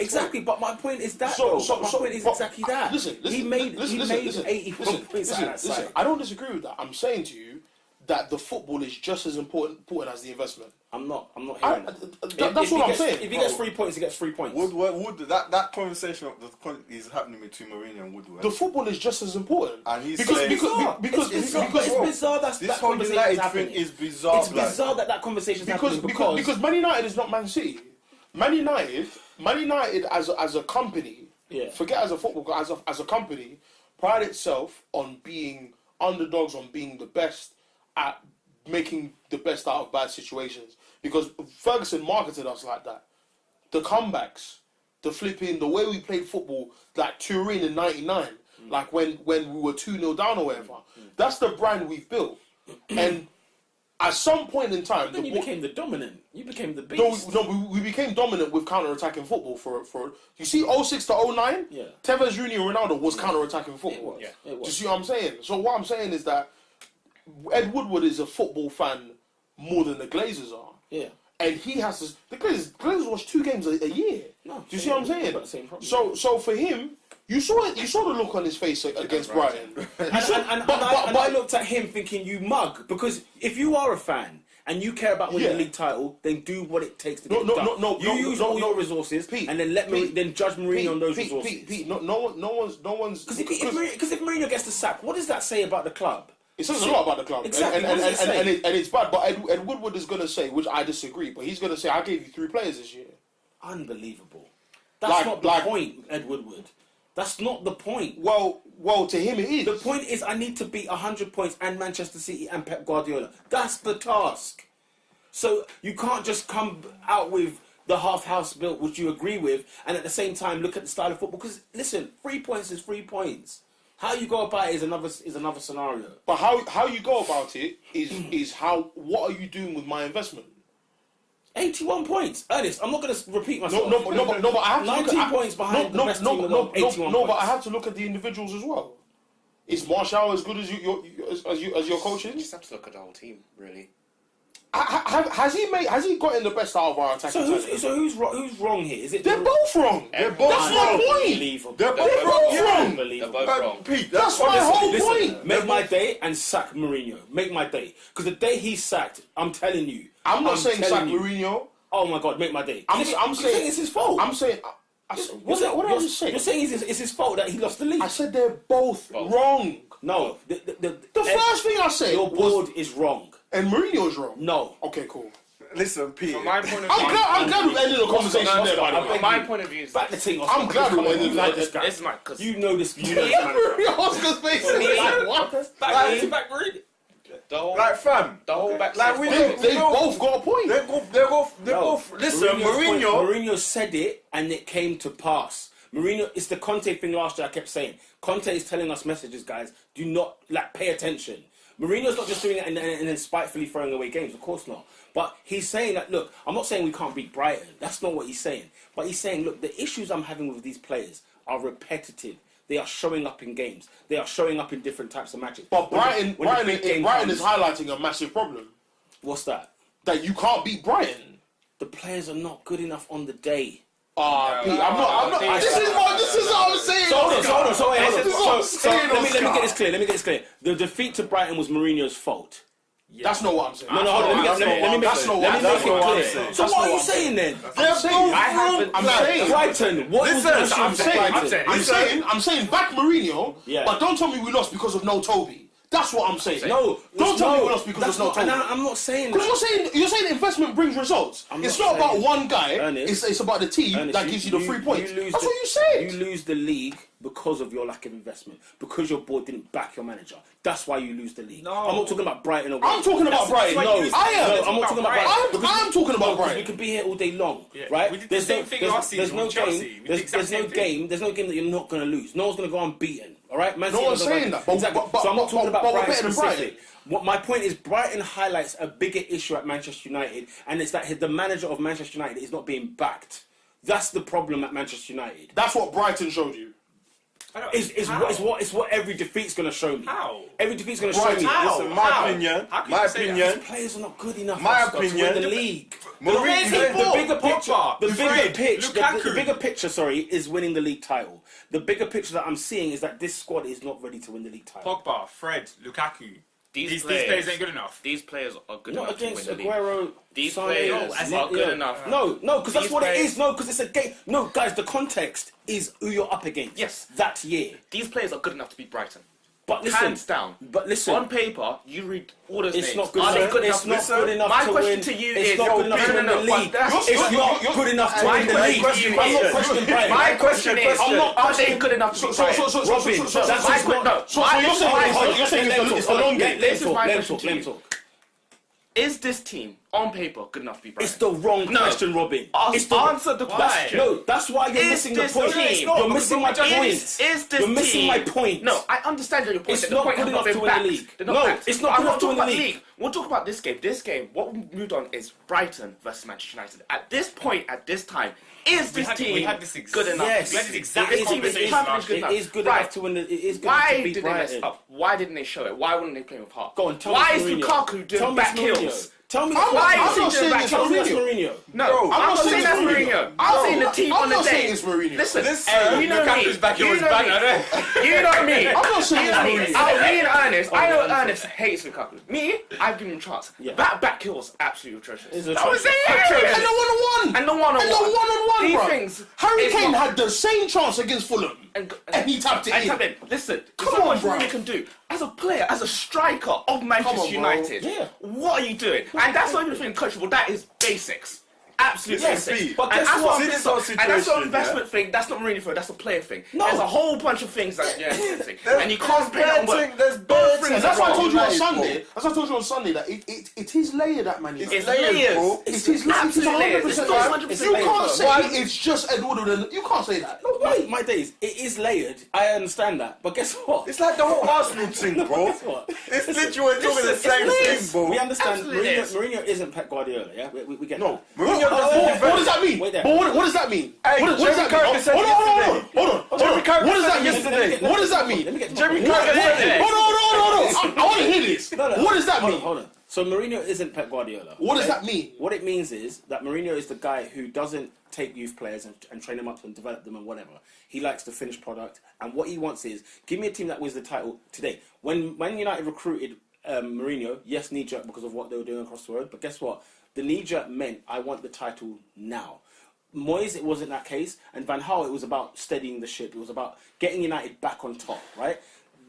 Exactly, but my point is that. My point is exactly that. Listen, he made 81 points out of that side. I don't disagree with that. I'm saying to you that the football is just as important as the investment. I'm not hearing that. That's what I'm saying. If he gets 3 points, he gets 3 points. That conversation is happening between Mourinho and Woodward. The football is just as important. And he's because it's bizarre this whole United thing is bizarre. It's bizarre that conversation is happening because Man United is not Man City. Man United as a company, forget as a football club, as a company, pride itself on being underdogs, on being the best at making the best out of bad situations. Because Ferguson marketed us like that. The comebacks, the way we played football, like Turin in '99, like when we were 2-0 down or whatever. That's the brand we've built. And at some point in time, then you became the dominant. You became the beast. We became dominant with counter-attacking football. For you see, 06 to 09, Tevez, Rooney, and Ronaldo was counter-attacking football. It was. Do you see what I'm saying? So what I'm saying is that Ed Woodward is a football fan more than the Glazers are. Yeah. And he has to. The Glazers watch 2 games a year. No, do you see what I'm saying? So for him, you saw it. You saw the look on his face against Brighton. And I looked at him thinking, "You mug," because if you are a fan and you care about winning the league title, then do what it takes to get it done. You use all your resources, and then then judge Mourinho on those resources. No one's. Because if Mourinho gets the sack, what does that say about the club? It says a lot about the club, exactly. and it's bad. But Ed Woodward is going to say, which I disagree, but he's going to say, "I gave you 3 players this year." Unbelievable. That's not the point, Ed Woodward. That's not the point. Well, to him it is. The point is I need to beat 100 points and Manchester City and Pep Guardiola. That's the task. So you can't just come out with the half-house built, which you agree with, and at the same time look at the style of football. Because, listen, 3 points is 3 points. How you go about it is another scenario. But how you go about it is what are you doing with my investment? 81 points. Ernest, I'm not going to repeat myself. No, but I have to 19 points behind the best team in the world. 81 points. But I have to look at the individuals as well. Is Martial as good as your coach is? You just have to look at the whole team, really. Has he gotten the best out of our attack? So who's wrong here? Is it they're both wrong? That's my point. They're both wrong. They're both wrong. Pete, that's my whole point. Make my day and sack Mourinho. Make my day. Because the day he's sacked, I'm telling you. I'm not saying sack Mourinho. Oh my God, make my day. I'm saying it's his fault. I'm saying What did I just say? You're saying it's his fault that he lost the league. I said they're both wrong. No. The first thing I said your board is wrong. And Mourinho's wrong. No. Okay, cool. Listen, Pete. From my point of view, I'm glad we've ended the conversation there, by the way. from my point of view, Back the thing. I'm glad we ended this guy. it's my because You know this. You know this man. Oscar's face is like, what? back Mourinho. The whole, Like, fam. the whole back. Like, we They both got a point. They both. Listen, Mourinho said it, and it came to pass. Mourinho, it's the Conte thing last year. I kept saying Conte is telling us messages, guys. Do not pay attention. Mourinho's not just doing it and then spitefully throwing away games. Of course not. But he's saying that, look, I'm not saying we can't beat Brighton. That's not what he's saying. But he's saying, look, the issues I'm having with these players are repetitive. They are showing up in games. They are showing up in different types of matches. But Brighton Brighton is highlighting a massive problem. What's that? That you can't beat Brighton. The players are not good enough on the day. Pete, I'm not. This is what I'm saying. So let me get this clear. The defeat to Brighton was Mourinho's fault. That's not what I'm saying. No, hold on. Let me make it clear. saying. So what are you saying then? I'm saying. Brighton. What was the issue I'm with saying. Brighton? I'm saying back Mourinho. Yeah. But don't tell me we lost because of no Toby. That's what I'm saying. No, don't tell me we lost because that's of no Toby. not, I'm not saying Because that. you're saying investment brings results. It's not about one guy. Ernest, It's about the team that gives you the 3 points. That's what you said. You lose the league because of your lack of investment, because your board didn't back your manager. That's why you lose the league. No. I'm not talking about Brighton. I'm talking about Brighton. No, I am. I'm not talking about Brighton. I'm talking about We Brighton. could be here all day long, Yeah. right? We did the same thing last season with Chelsea. We did the exact same thing. There's no game that you're not going to lose. No one's going to go unbeaten, all right? Man No City one's are gonna saying go- that, but- Exactly. but- So I'm not talking but about we're Brighton better than Brighton. specific. What my point is, Brighton highlights a bigger issue at Manchester United, and it's that the manager of Manchester United is not being backed. That's the problem at Manchester United. That's what Brighton showed you. It's what every defeat's going to show me. How? Every defeat's going to show me. How? Listen, my opinion. How can you say that? These players are not good enough. My Oscar, to opinion- win the league. Mourinho- The bigger picture, Pogba, the Lukaku. bigger picture, is winning the league title. The bigger picture that I'm seeing is that this squad is not ready to win the league title. Pogba, Fred, Lukaku. These players- players ain't good enough. These players are good Not enough to against win the league. Aguero. These Sane, players are good enough. No, because that's These what it players- is. No, because it's a game. No, guys, the context is who you're up against. Yes. That year. These players are good enough to beat Brighton. But listen, Hands down. But listen, On paper, you read all those it's names. not good. Are they good It's enough? not good enough My to question win. to you It's is, not good enough to win the league. that's- It's not good enough to win the my league. question I'm not is- questioning Brighton. My question is, I'm not are they questioning- good enough to beat Brighton? Robin, that's my just question. not- No, you're saying it's a long game. This is my Let him question talk. to Let him you. talk. Is this team on paper good enough to beat Brighton? It's the wrong No. question, Robin. It's the Answer the question. No, that's why you're Is missing the this point. team- You're missing my point. Is this You're missing team- my point. No, I understand your point. It's that the not point good has enough been to win the backed. league. They're not No, backed. it's not But good I'm enough to talking win the about league. We'll talk about this game. This game, what we moved on is Brighton versus Manchester United. At this point, at this time, is this team we had this good enough? Yes, We had this exact This team is conversation perfectly last good year. enough. It is good Right. enough to win. It is good Why enough to beat did they mess Brighton. up? Why didn't they show it? Why wouldn't they play with heart? Go on, tell Why me is Mourinho. Lukaku Tell doing me back Mourinho. heels? Tell me. Why I'm is not he doing saying back it's Tell me heels? that's Mourinho. Mourinho. No, Bro, I'm not saying it's that's Mourinho. Mourinho. I'm saying the team I'm on the not saying day. it's Mourinho. Listen, Hey, you know me. Lukaku's back You heel is know bad, me. I know. You know me. I'm not saying it's Mourinho. Me and Ernest. I know Ernest hates Lukaku. Me, I've given him a chance. Yeah. Back heels absolutely atrocious. It's That was it. atrocious. And the one-on-one. And the one-on-one. And the one-on-one, These bro. things. Harry is Kane not- had the same chance against Fulham. And he tapped it in. Listen, Come there's so on, much bro. Mourinho can do. As a player, as a striker of Manchester Come on, bro. United, Yeah. what are you doing? And that's not even feeling coachable. That is basics. Absolute Yes, basics. but And guess that's what? I'm See, this pissed whole off. And that's not an situation, investment thing. That's not Mourinho thing. That's a player thing. No. There's a whole bunch of things that and you can't pay bad them. thing- there's Both bad things things. And that's why I are told you on United, Sunday. bro. That's why I told you on Sunday that it is layered at Man United. It's layers. bro. It is layered. It is Absolute layers. It's 100% not layered. 100% You layered. can't say Why? it's just Eduardo. You can't say that. No, wait, my days. It is layered. I understand that, but guess what? It's like the whole Arsenal thing, bro. Guess what? It's literally talking the listen, same it's thing, bro. We understand Absolutely is. Mourinho isn't Pep Guardiola. Yeah, we get No, that. Mourinho What does that mean? Wait there. But what does that mean? Hey, What does that Jeremy mean? Carragher said Hold on. Jeremy Carragher What does said that mean? yesterday. What does that mean? Let me get Jeremy What- Carragher said it. Hold on. I want to hear this. No, What does that hold mean? on, hold on. So Mourinho isn't Pep Guardiola. What does okay? that mean? What it means is that Mourinho is the guy who doesn't take youth players and train them up and develop them and whatever. He likes the finished product, and what he wants is give me a team that wins the title today. When United recruited Mourinho, yes, knee jerk because of what they were doing across the road, but guess what? The knee jerk meant I want the title now. Moyes, it wasn't that case, and Van Gaal, it was about steadying the ship. It was about getting United back on top, right?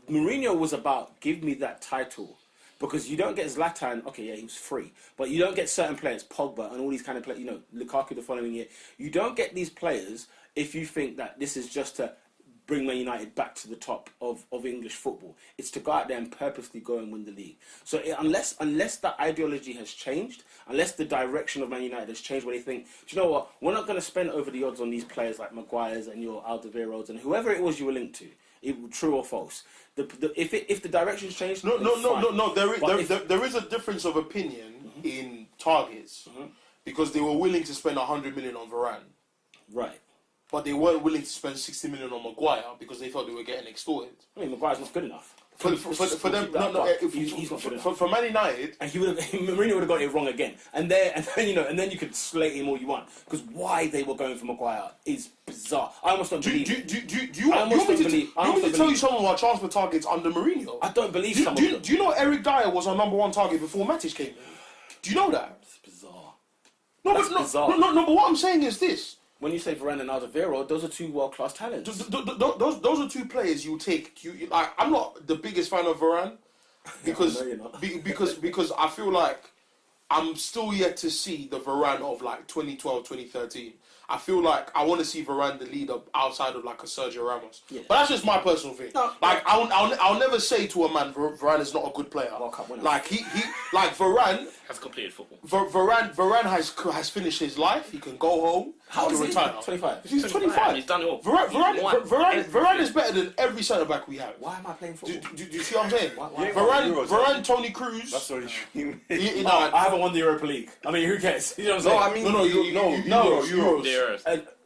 Mourinho was about give me that title, because you don't get Zlatan. Okay, yeah, he was free, but you don't get certain players, Pogba and all these kind of players. You know, Lukaku the following year. You don't get these players if you think that this is just to bring Man United back to the top of English football. It's to go out there and purposely go and win the league. So unless that ideology has changed, unless the direction of Man United has changed, where they think, do you know what, we're not going to spend over the odds on these players like Maguire's and your Alderweireld's and whoever it was you were linked to, true or false. If the direction's changed, No. There is a difference of opinion in targets because they were willing to spend 100 million on Varane, right. but they weren't willing to spend 60 million on Maguire because they thought they were getting extorted. I mean, Maguire's not good enough. For them, He's not good enough. for Man United, And Mourinho would have got it wrong again. And then you could slate him all you want, because why they were going for Maguire is bizarre. I almost don't believe it. do you want me to tell you some of our transfer targets under Mourinho? I don't believe some of them. Do you know Eric Dyer was our number one target before Matic came in? Do you know that? It's bizarre. That's bizarre. No, but what I'm saying is this. When you say Varane and Alderweireld, those are two world-class talents. Those are two players you take. Like, I'm not the biggest fan of Varane because I know you're not. because I feel like I'm still yet to see the Varane of like 2012, 2013. I feel like I want to see Varane the leader outside of like a Sergio Ramos. Yeah. But that's just my personal thing. No, like I'll never say to a man Varane is not a good player. World Cup winner. Like he like Varane. Has completed football. Varane has finished his life. He can go home. How he old can is he? retire. 25. He's 25. He's done it all. Varane is better than every centre back we have. Why am I playing football? Do you see what I'm saying? Why- Varane, Tony Cruz. That's what you mean. I haven't won the Europa League. I mean, who cares? You know what I'm saying? Euros.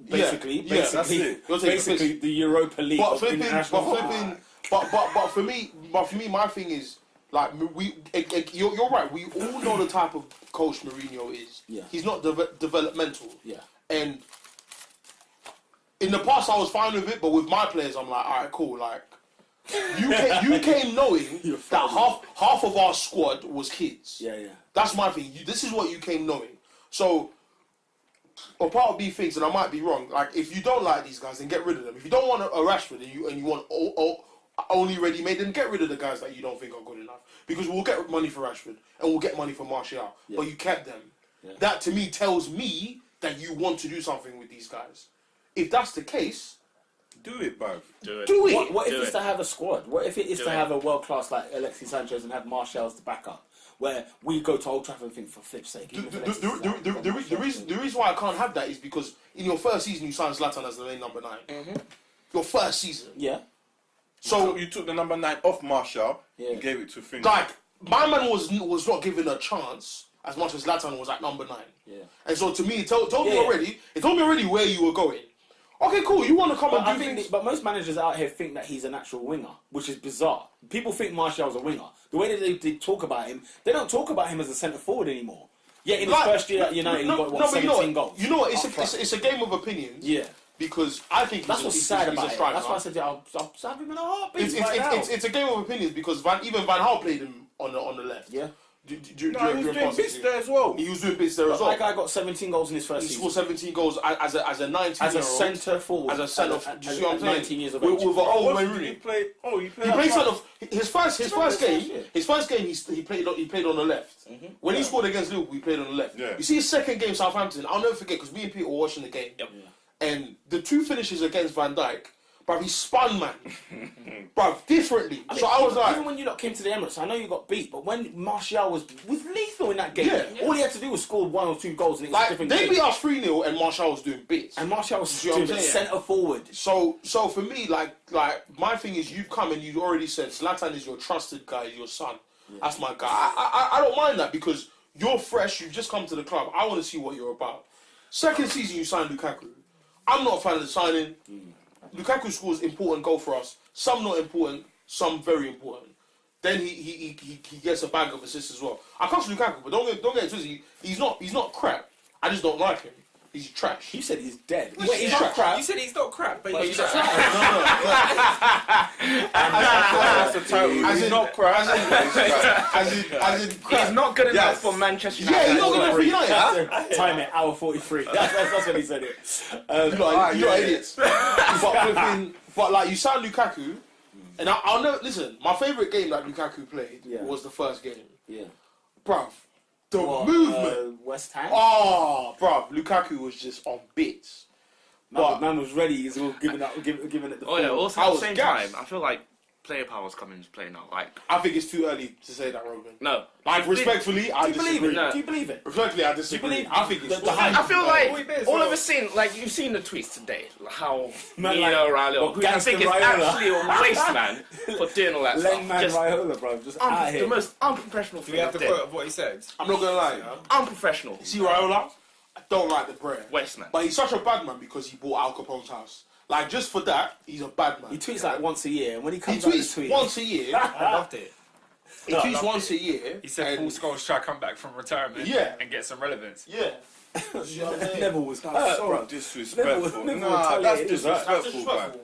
Basically, that's it. You're taking basically the Europa League. But of flipping, international football. but for me, my thing is like you're right. We all know the type of coach Mourinho is. Yeah. He's not developmental. Yeah. And in the past, I was fine with it, but with my players, I'm like, all right, cool. Like you came knowing that half of our squad was kids. Yeah. That's my thing. This is what you came knowing. So, a part of me thinks, and I might be wrong, like, if you don't like these guys, then get rid of them. If you don't want a Rashford and you want only ready-made, then get rid of the guys that you don't think are good enough. Because we'll get money for Rashford, and we'll get money for Martial. Yeah. But you kept them. Yeah. That, to me, tells me that you want to do something with these guys. If that's the case, Do it, bruv. Do it. do it. What if Do it's it. to have a squad? What if it is Do to it. have a world class like Alexis Sanchez and have Martial as the backup? Where we go to Old Trafford and think, for flip's sake. even if Alexis is out, we've got Martial. The reason why I can't have that is because in your first season you signed Zlatan as the main number 9. Mm-hmm. Your first season. Yeah. So, You took the number 9 off Marshall Yeah. and gave it to Finn. like, my man was not given a chance as much as Zlatan was at number 9. Yeah. And so to me, it told me Yeah. already. It told me already where you were going. Okay, cool. You want to come But and I do think, things. but most managers out here think that he's an actual winger, which is bizarre. People think Martial's a winger. The way that they talk about him, they don't talk about him as a centre forward anymore. Yeah, in his first year at United, he got but 17 goals. You know what? Up front. It's a game of opinions. Yeah. Because I think That's what's sad about a it. striker. That's why I said, yeah, I'll have him in a heartbeat right now. It's a game of opinions because even Van Gaal played him on the left. Yeah. No, he was doing bits there as well. He was doing bits there as well. That guy got 17 goals in his first He season. scored 17 goals as a 19-year-old. As a centre forward. As a centre. Do you see what I'm saying? 19 years of With age. an old What Wayne did Rooney. he play? Oh, he played. He played centre. His first game. yeah. His first game. He played on the left. When he scored against Liverpool, he played on the left. Yeah. You see his second game, Southampton. I'll never forget because me and Peter were watching the game. Yep. And the 2 finishes against Van Dijk, bruv, he spun, man. Bruv, differently. I mean, so I was like, even when you lot came to the Emirates, I know you got beat, but when Martial was lethal in that game, Yeah. all he had to do was score 1 or 2 goals, and it was a like different they game. beat us 3-0 and Martial was doing bits. And Martial was See what I'm doing saying? centre forward. So for me, like my thing is, you've come and you already said Zlatan is your trusted guy, your son. That's my guy. I don't mind that because you're fresh. You've just come to the club. I want to see what you're about. Second season, you signed Lukaku. I'm not a fan of the signing. Lukaku scores important goal for us. Some not important. Some very important. Then he gets a bag of assists as well. I can't Lukaku, but don't get it twisted. He's not crap. I just don't like him. He's trash. You said he's dead. Wait, he's not crap. You said he's not crap, but he's trash. That's the title. As He's in- not crap. As in crap. He's not good enough Yes. for Manchester United. Yeah, he's not good enough for United. Time it, hour 43. That's when he said it. You lot idiots. But like, you signed Lukaku, and I'll never listen. My favourite game that Lukaku played was the first game. Yeah. Bruv, the movement. West Ham. Oh, bruv, Lukaku was just on bits. But Man was ready. He's all giving it the. Oh yeah. full. Also I at the was same gassed. time, I feel like player power's coming into play now. Like I think it's too early to say that, Robin. no. Like, respectfully, I Do you believe disagree. it? No. Do you believe it? Respectfully, I disagree. believe I think it's the hype? I feel like Bears, all well. of us seen, like you've seen the tweets today, like how Man, Mino like, Raiola, who I gangster think is Raiola. actually a waste man for doing all that Len stuff. man Just Raiola, bro. Just out the here. most unprofessional Do thing we have I've the did. quote of what he said? I'm not gonna lie. Unprofessional. See Raiola, I don't like the prayer. Waste man. But he's such a bad man because he bought Al Capone's house. Like, just for that, he's a bad man. He tweets like once a year, and when he He comes out tweets to tweet, once a year. I loved it. He tweets once a year. He said and- Paul Scholes try to come back from retirement Yeah. and get some relevance. Yeah. Neville was That's hurt, so bro. disrespectful. Neville Nah, that's retaliated, right? That's disrespectful, man. disrespectful.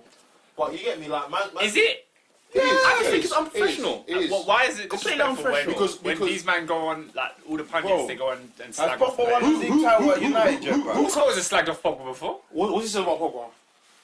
But you get me, like, man. Is it? It is. I just It think is. it's unprofessional. It is. Well, why is it Completely disrespectful when, unprofessional. when Because- these men go on, like, all the pundits, Bro, they go on and Has slag off Pogba won players? the league title at United yet, Paul bro? Scholes has slagged off Pogba before. What's he saying about Pogba?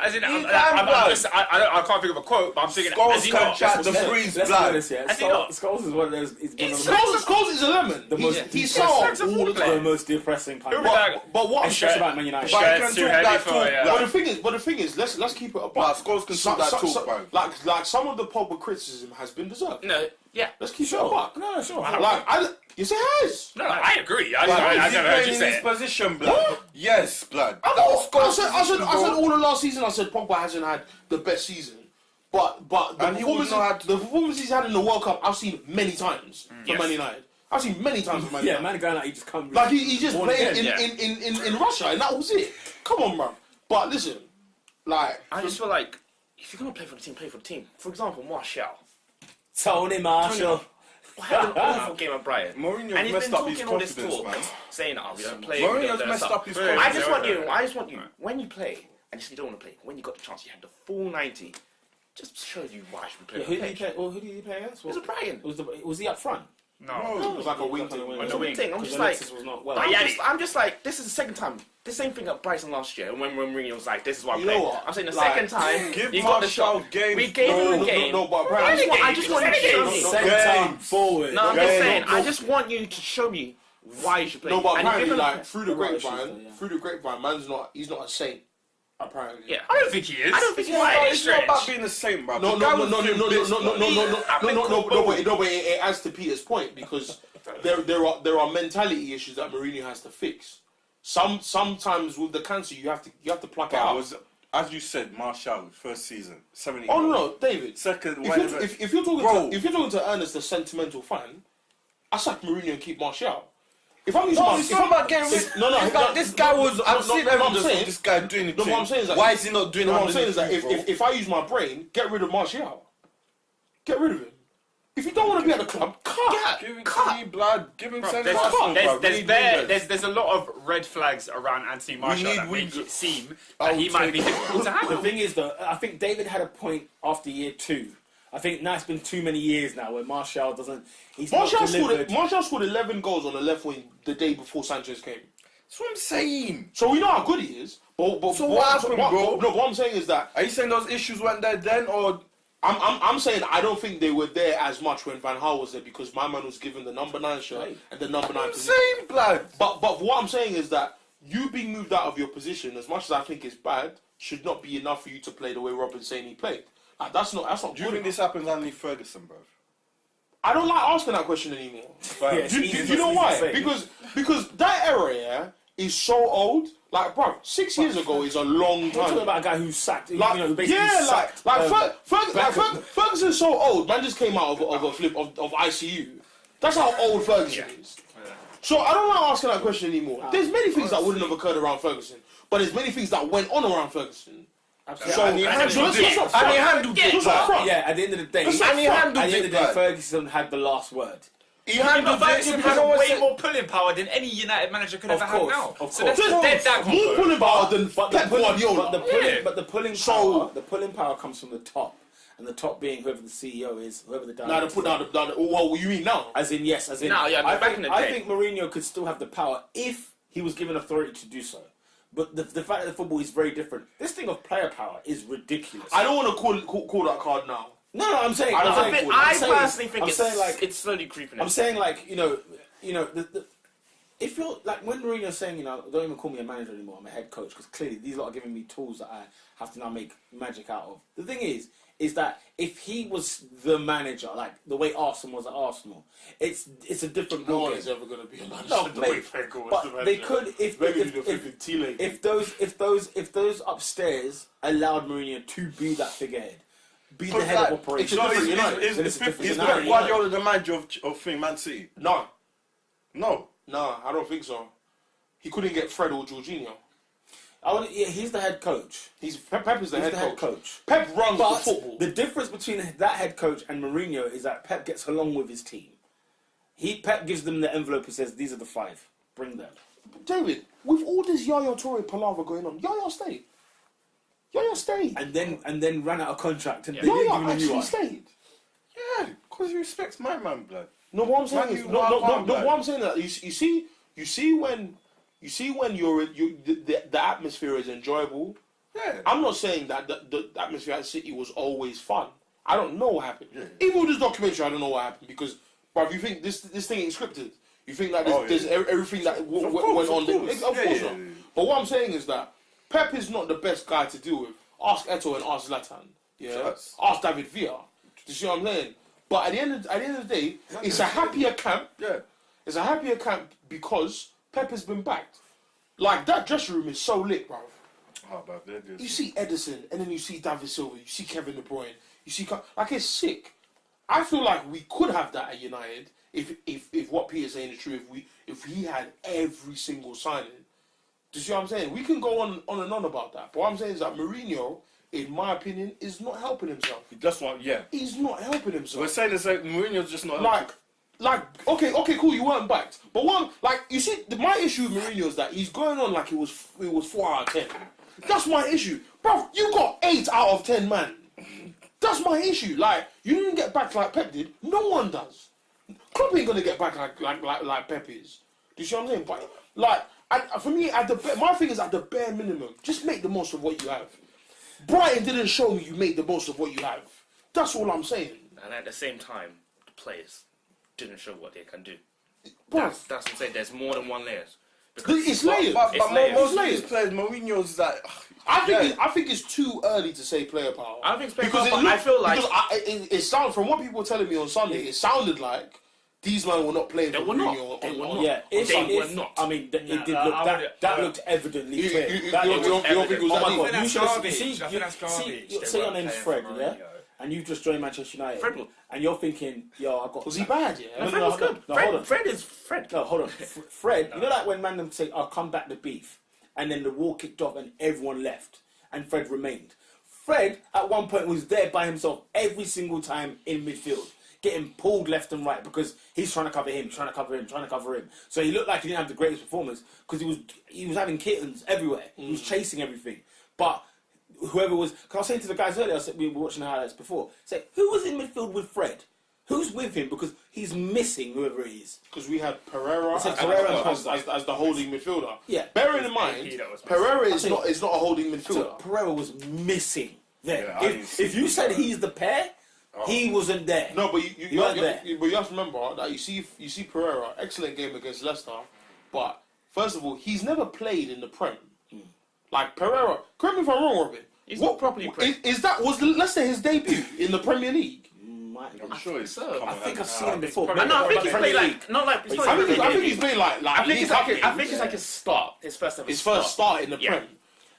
As in, He I'm, can, I'm, blood. just, I can't think of a quote, but I'm thinking, Scholes has he can not? chat the Let's- freeze let's be blood. honest, yeah. Has he not? Scholes is one of those. He's one of the Scholes is a lemon. The most He's depressing- soft all the the time. most depressing Who pundit. would like- But what I'm Especially saying, about Man United. But he Shirt's can too talk heavy that for talk, it, yeah. blood. but the thing is, let's keep it a Nah, buck. Scholes can talk that talk, bro. Like some of the Pogba criticism has been deserved. No, yeah. Let's keep it a buck. No, sure. Like, yes, it has. No, I agree. I But never is he heard you playing in say his it. position, blood? Yes, blood. I That was Scholes' said position, bro. all the last season. I said Pogba hasn't had the best season, but the And he would performances, not have- the performances he's had in the World Cup, I've seen many times for Man United. I've seen many times for Man Yeah, United. man, going out, he just comes. Like he just born played again. in Russia, and that was it. Come on, bro. But listen, like I just feel like if you're gonna play for the team, play for the team. For example, Martial. Tony Marshall. Had an awful game at Brighton. Mourinho's And he's messed been up his talking all this confidence, talk, man. saying, "Oh, we don't play." Mourinho's we don't do messed stuff." up his I confidence. just want you, when you play, and you say you don't want to play, when you got the chance, you had the full 90. Just show you why you should play. Yeah, on who the did he pitch. play? Well, who did he play against? It was a Brighton. Was he up front? No. it was like a wing thing. On It's the a wing. thing. I'm Because just like, Alexis was not well. I'm just like, this is the second time. The same thing at Brighton last year when Mourinho was like, this is why I'm You know playing. what? I'm saying the Like, second time, Give you got the Martial shot. games. We gave him a game. No, but I just want you to show me. Games. Centre forward. No, I'm just Game. saying, I just want you to show me why you should play. No, but And if apparently, you're gonna- like through the Right, grapevine, issues, yeah. through the grapevine, he's not a saint. Apparently. yeah. I don't think he is. I don't think It's not about being the same, bro. No, The guy no, was no, no, doing no, no, bits, no, no, blood. no, but it adds to Peter's point because there are mentality issues that Mourinho has to fix. Sometimes with the cancer you have to pluck it But out. was, as you said, Martial, first season, 70 Oh goals. no, David. Second, If you're talking Bro. if you're talking to Ernest, the sentimental fan, I sack Mourinho and keep Martial. If I'm using No, my, it's if not I'm- about getting rid. if- no, this guy was. I've seen no, I'm evidence saying- of this guy doing it. No, to what him. I'm saying is that Why is he not doing it? what I'm saying is that underneath, if I use my brain, get rid of Martial. Get rid of him. If you don't want to be at the club, cut. Give him clean blood. Give him centre There's, Arsenal, bro. there's a lot of red flags around Anthony Martial need that make wingers. it seem that he might be difficult to The handle. thing is, though, I think David had a point after year 2. I think now it's been too many years now where Martial doesn't. He's Martial not delivered. scored 11 goals on the left wing the day before Sanchez came. That's what I'm saying. So we know how good he is. But So what happened, bro? No, what I'm saying is that Are you saying those issues weren't there then, or I'm saying I don't think they were there as much when Van Gaal was there because my man was given the number 9 shirt Right. and the number 9 I'm position. saying, blood? But what I'm saying is that you being moved out of your position, as much as I think is bad, should not be enough for you to play the way Robin's saying he played. Like, that's not Do you good think enough. this happens only Ferguson, bro? I don't like asking that question anymore. Yeah, Do it's you easy know to why? say. Because that era, yeah, is so old. Like, bro, 6 years ago is a long We're talking time. about a guy who sacked. Like, who basically yeah, sacked. Ferguson's so old. Man just came out of a flip of ICU. That's how old Ferguson is. So I don't like asking that question anymore. There's many things that wouldn't have occurred around Ferguson, but there's many things that went on around Ferguson. So, And he handled let's not it. front. And he handled it. Let's not front. Yeah, at the end of the day, Let's not at the front. end of the day, Blood. Ferguson had the last word. He handled it. Ferguson has way more pulling power than any United manager could ever have now. Of So course. let's just dead that More convo. pulling power than Pep Guardiola. But the pulling power comes from the top, and the top being whoever the CEO is, whoever the Now director. what you mean now? As in, yes, as in. No, yeah, I back in the I day. think Mourinho could still have the power if he was given authority to do so. But the fact that the football is very different. This thing of player power is ridiculous. I don't want to call that card now. No, I'm saying. I personally think like it's slowly creeping in. I'm saying like if you're like when Mourinho's saying don't even call me a manager anymore, I'm a head coach because clearly these lot are giving me tools that I have to now make magic out of. The thing is that if he was the manager, like the way Arsenal was at Arsenal, it's a different No one ballgame. is ever going to be a manager. No, the mate, way Wenger was but the they manager. could if those upstairs allowed Mourinho to be that figurehead, be the head of operations. Is Pep Guardiola the manager of Man City? No, No. I don't think so. He couldn't get Fred or Jorginho. He's the head coach. Pep is the head coach. Pep runs But the football. the difference between that head coach and Mourinho is that Pep gets along with his team. Pep gives them the envelope and says, "These are the 5. Bring them." David, with all this Yaya Toure palaver going on, Yaya stayed. And then ran out of contract and they Yaya didn't give him a new actually one. stayed. Yeah, because he respects my man, blood. No, what I'm saying is, Man, what I'm saying that you see when the atmosphere is enjoyable. Yeah. I'm not saying that the atmosphere at City was always fun. I don't know what happened. Yeah. Even with this documentary, I don't know what happened because, bruv, you think this thing ain't scripted? You think that there's everything that went on? Of course not. But what I'm saying is that Pep is not the best guy to deal with. Ask Eto'o and ask Zlatan. Yeah. Ask David Villa. Do you see what I'm saying? But at the end of the day, it's a happier camp. Yeah. It's a happier camp because Pep has been backed. Like, that dressing room is so lit, bruv. Oh, but You see Edison, and then you see David Silva, you see Kevin De Bruyne, you see... Like, it's sick. I feel like we could have that at United if what Peter's saying is true, if he had every single signing. Do you see what I'm saying? We can go on and on about that. But what I'm saying is that Mourinho, in my opinion, is not helping himself. That's what, yeah. He's not helping himself. We're saying this like Mourinho's just not helping. Okay, cool, you weren't backed. But you see, my issue with Mourinho is that he's going on like it was 4 out of 10. That's my issue. Bro, you got 8 out of 10, man. That's my issue. Like, you didn't get back like Pep did. No one does. Klopp ain't gonna get back like Pep is. Do you see what I'm saying? But, like, for me, my thing is at the bare minimum, just make the most of what you have. Brighton didn't show me you made the most of what you have. That's all I'm saying. And at the same time, the players didn't show what they can do. Bro, That's what I'm saying. There's more than one layers. it's layers. But It's layers. most of these players, Mourinho's like... I think it's too early to say player power. I think it's player power, but I feel like... Because it sounds, from what people were telling me on Sunday, it sounded like these men were not playing for Mourinho. They were not. Yeah, They were not. I mean, it did look that looked evidently clear. You don't think it was that deep? I think that's garbage. I think that's See, garbage. say your name's Fred, yeah? And you've just joined Manchester United. Fred was- and you're thinking, yo, I got... Was he bad, yeah? Fred was good. hold on. Fred is Fred. No, hold on. Fred, you know like when Mandem say, I'll come back to beef, and then the war kicked off and everyone left, and Fred remained. Fred, at one point, was there by himself every single time in midfield, getting pulled left and right because he's trying to cover him, trying to cover him. So he looked like he didn't have the greatest performance because he was having kittens everywhere. He was chasing everything. But whoever was... Because I was saying to the guys earlier, we were watching the highlights before, say, who was in midfield with Fred? Who's with him? Because he's missing whoever it is. Because we had Pereira as the holding midfielder. Yeah. Bearing in mind, Pereira is not a holding midfielder. So Pereira was missing there. Yeah, If you said he's the pair, he wasn't there. No, but you weren't there. but you have to remember that you see Pereira, excellent game against Leicester, but first of all, he's never played in the Prem. Like Pereira, correct me if I'm wrong, Robin. He's not properly Prem. Was Leicester his debut in the Premier League? I'm sure it's... so. I think I've seen him before. I think he's played like... Not like... I think he's played like I think it's League like Cup his start. His first ever his first start in the Yeah. Prem.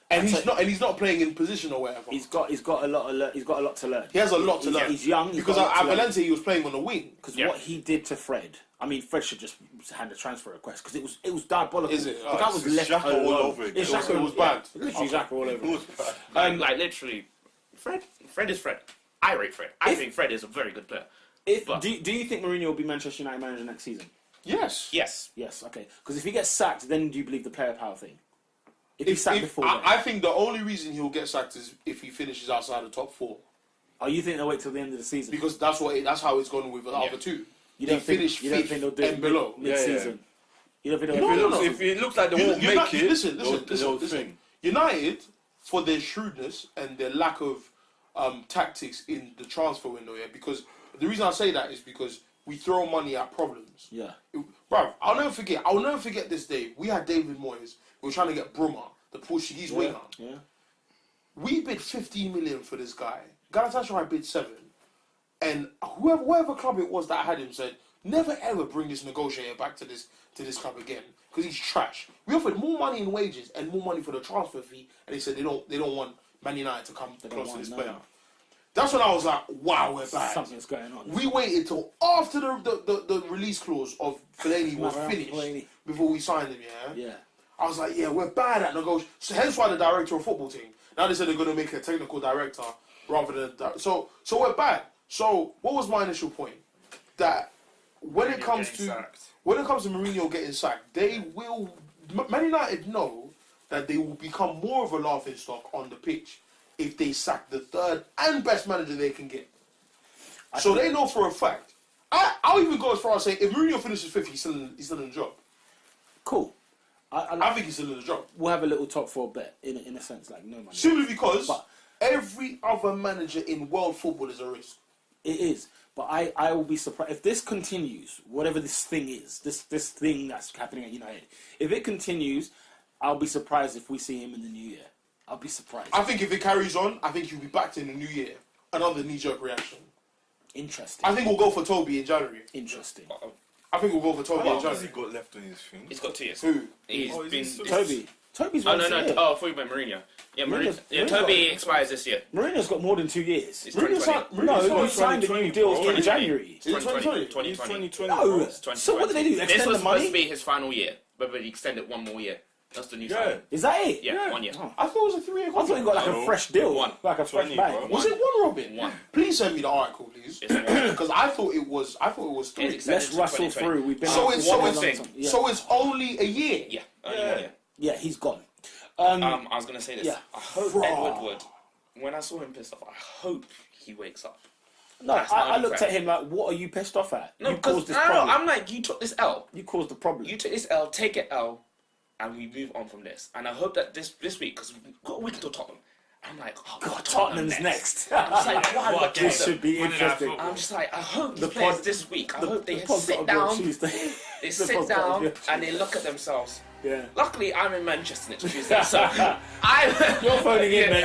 And he's not playing in position or whatever. He's got a lot to learn. He has a lot to learn. He's young. Because at Valencia he was playing on the wing. Because what he did to Fred, I mean, Fred should just hand a transfer request because it was diabolical. Is it? The guy was left Xhaka all alone. over it. It's It Xhaka was bad. Literally Xhaka all over. It was it. bad. Like literally, Fred is Fred. I rate Fred. I think Fred is a very good player. But- Do you think Mourinho will be Manchester United manager next season? Yes. Yes. Yes, okay. Because if he gets sacked, then do you believe the player power thing? If he's sacked before then. I think the only reason he'll get sacked is if he finishes outside the top 4. Oh, you think they'll wait till the end of the season? Because that's how it's gone with the other two. You They don't think, finish you don't fifth think they'll do and it below. mid-season? You don't think If, they'll it do looks, it? if it looks like they won't make it, Listen. they'll think. United, for their shrewdness and their lack of tactics in the transfer window, because the reason I say that is because we throw money at problems. Yeah. Bro, I'll never forget this day. We had David Moyes. We were trying to get Bruma, the Portuguese winger. Yeah. We bid 15 million for this guy. Galatasaray bid 7. And whatever club it was that had him said, never ever bring this negotiator back to this club again because he's trash. We offered more money in wages and more money for the transfer fee, and they said they don't want Man United to come close to this player. That's when I was like, wow, we're bad. Something's going on. We waited till after the release clause of Fellaini was finished before we signed him. Yeah. I was like, yeah, we're bad at negotiation. So hence why the director of football team. Now they said they're going to make a technical director rather than so we're bad. So what was my initial point? That when it comes to Mourinho getting sacked, Man United know that they will become more of a laughing stock on the pitch if they sack the third and best manager they can get. So they know for a fact. I'll even go as far as saying if Mourinho finishes 5th, he's still in the job. Cool. I think he's still in the job. We'll have a little top 4 bet in a sense, like no money. Simply because every other manager in world football is a risk. It is, but I will be surprised if this continues. Whatever this thing is, this thing that's happening at United, if it continues, I'll be surprised if we see him in the new year. I'll be surprised. I think if it carries on, I think he'll be backed in the new year. Another knee-jerk reaction. Interesting. I think we'll go for Toby in January. Interesting. I think we'll go for Toby How in long has he January. got left on his thing? He's got 2 years. Who? He's Oh, is been. he still- Toby's Oh once no a no! year. Oh, I thought you meant Mourinho. Yeah, Mourinho's Toby got- expires this year. Mourinho's got more than 2 years. It's Mourinho 2020. signed a new deal in 2020. January. Is it 2020? 2020. No. It's So what did they do? This Extend was the supposed money? to be his final year, but he extended 1 more year. That's the new Yeah. signing. Is that it? Yeah, 1 year. Oh. I thought it was a 3-year I thought he contract. got like a No. fresh deal, One. like a fresh 20, bag. bro. Was it 1, Robin? 1. Please send me the article, please. It's 1. Because I thought it was 3. It's Let's extended to rustle 2020. through. We've been So on it's one so long it's time. Yeah. so it's only a year. Yeah, only 1 year. Yeah, he's gone. I was gonna say this. Yeah. I hope Fraud. Edward Wood. When I saw him pissed off, I hope he wakes up. No, That's I not looked fair. at him like, what are you pissed off at? No, you because caused this problem. I'm like, you took this L. You caused the problem. You took this L. Take it L, and we move on from this. And I hope that this week, because we've got a week until Tottenham. I'm like, oh God, Tottenham's next. I'm just like, why What would game? This should be Monday Night interesting. Football. I'm just like, I hope The the players pod- this week. I hope they The pod's sit gotta be on down. Tuesday. They The sit pod's gotta down be on and they look at themselves. Yeah. Luckily, I'm in Manchester next Tuesday, so you're phoning in, mate.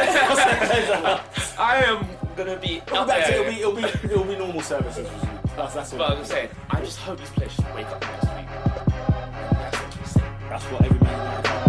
I am gonna be up That's there. it. It'll be normal services. That's But all. I'm saying, I just hope these players just wake up next week. And that's what we say. That's what every man.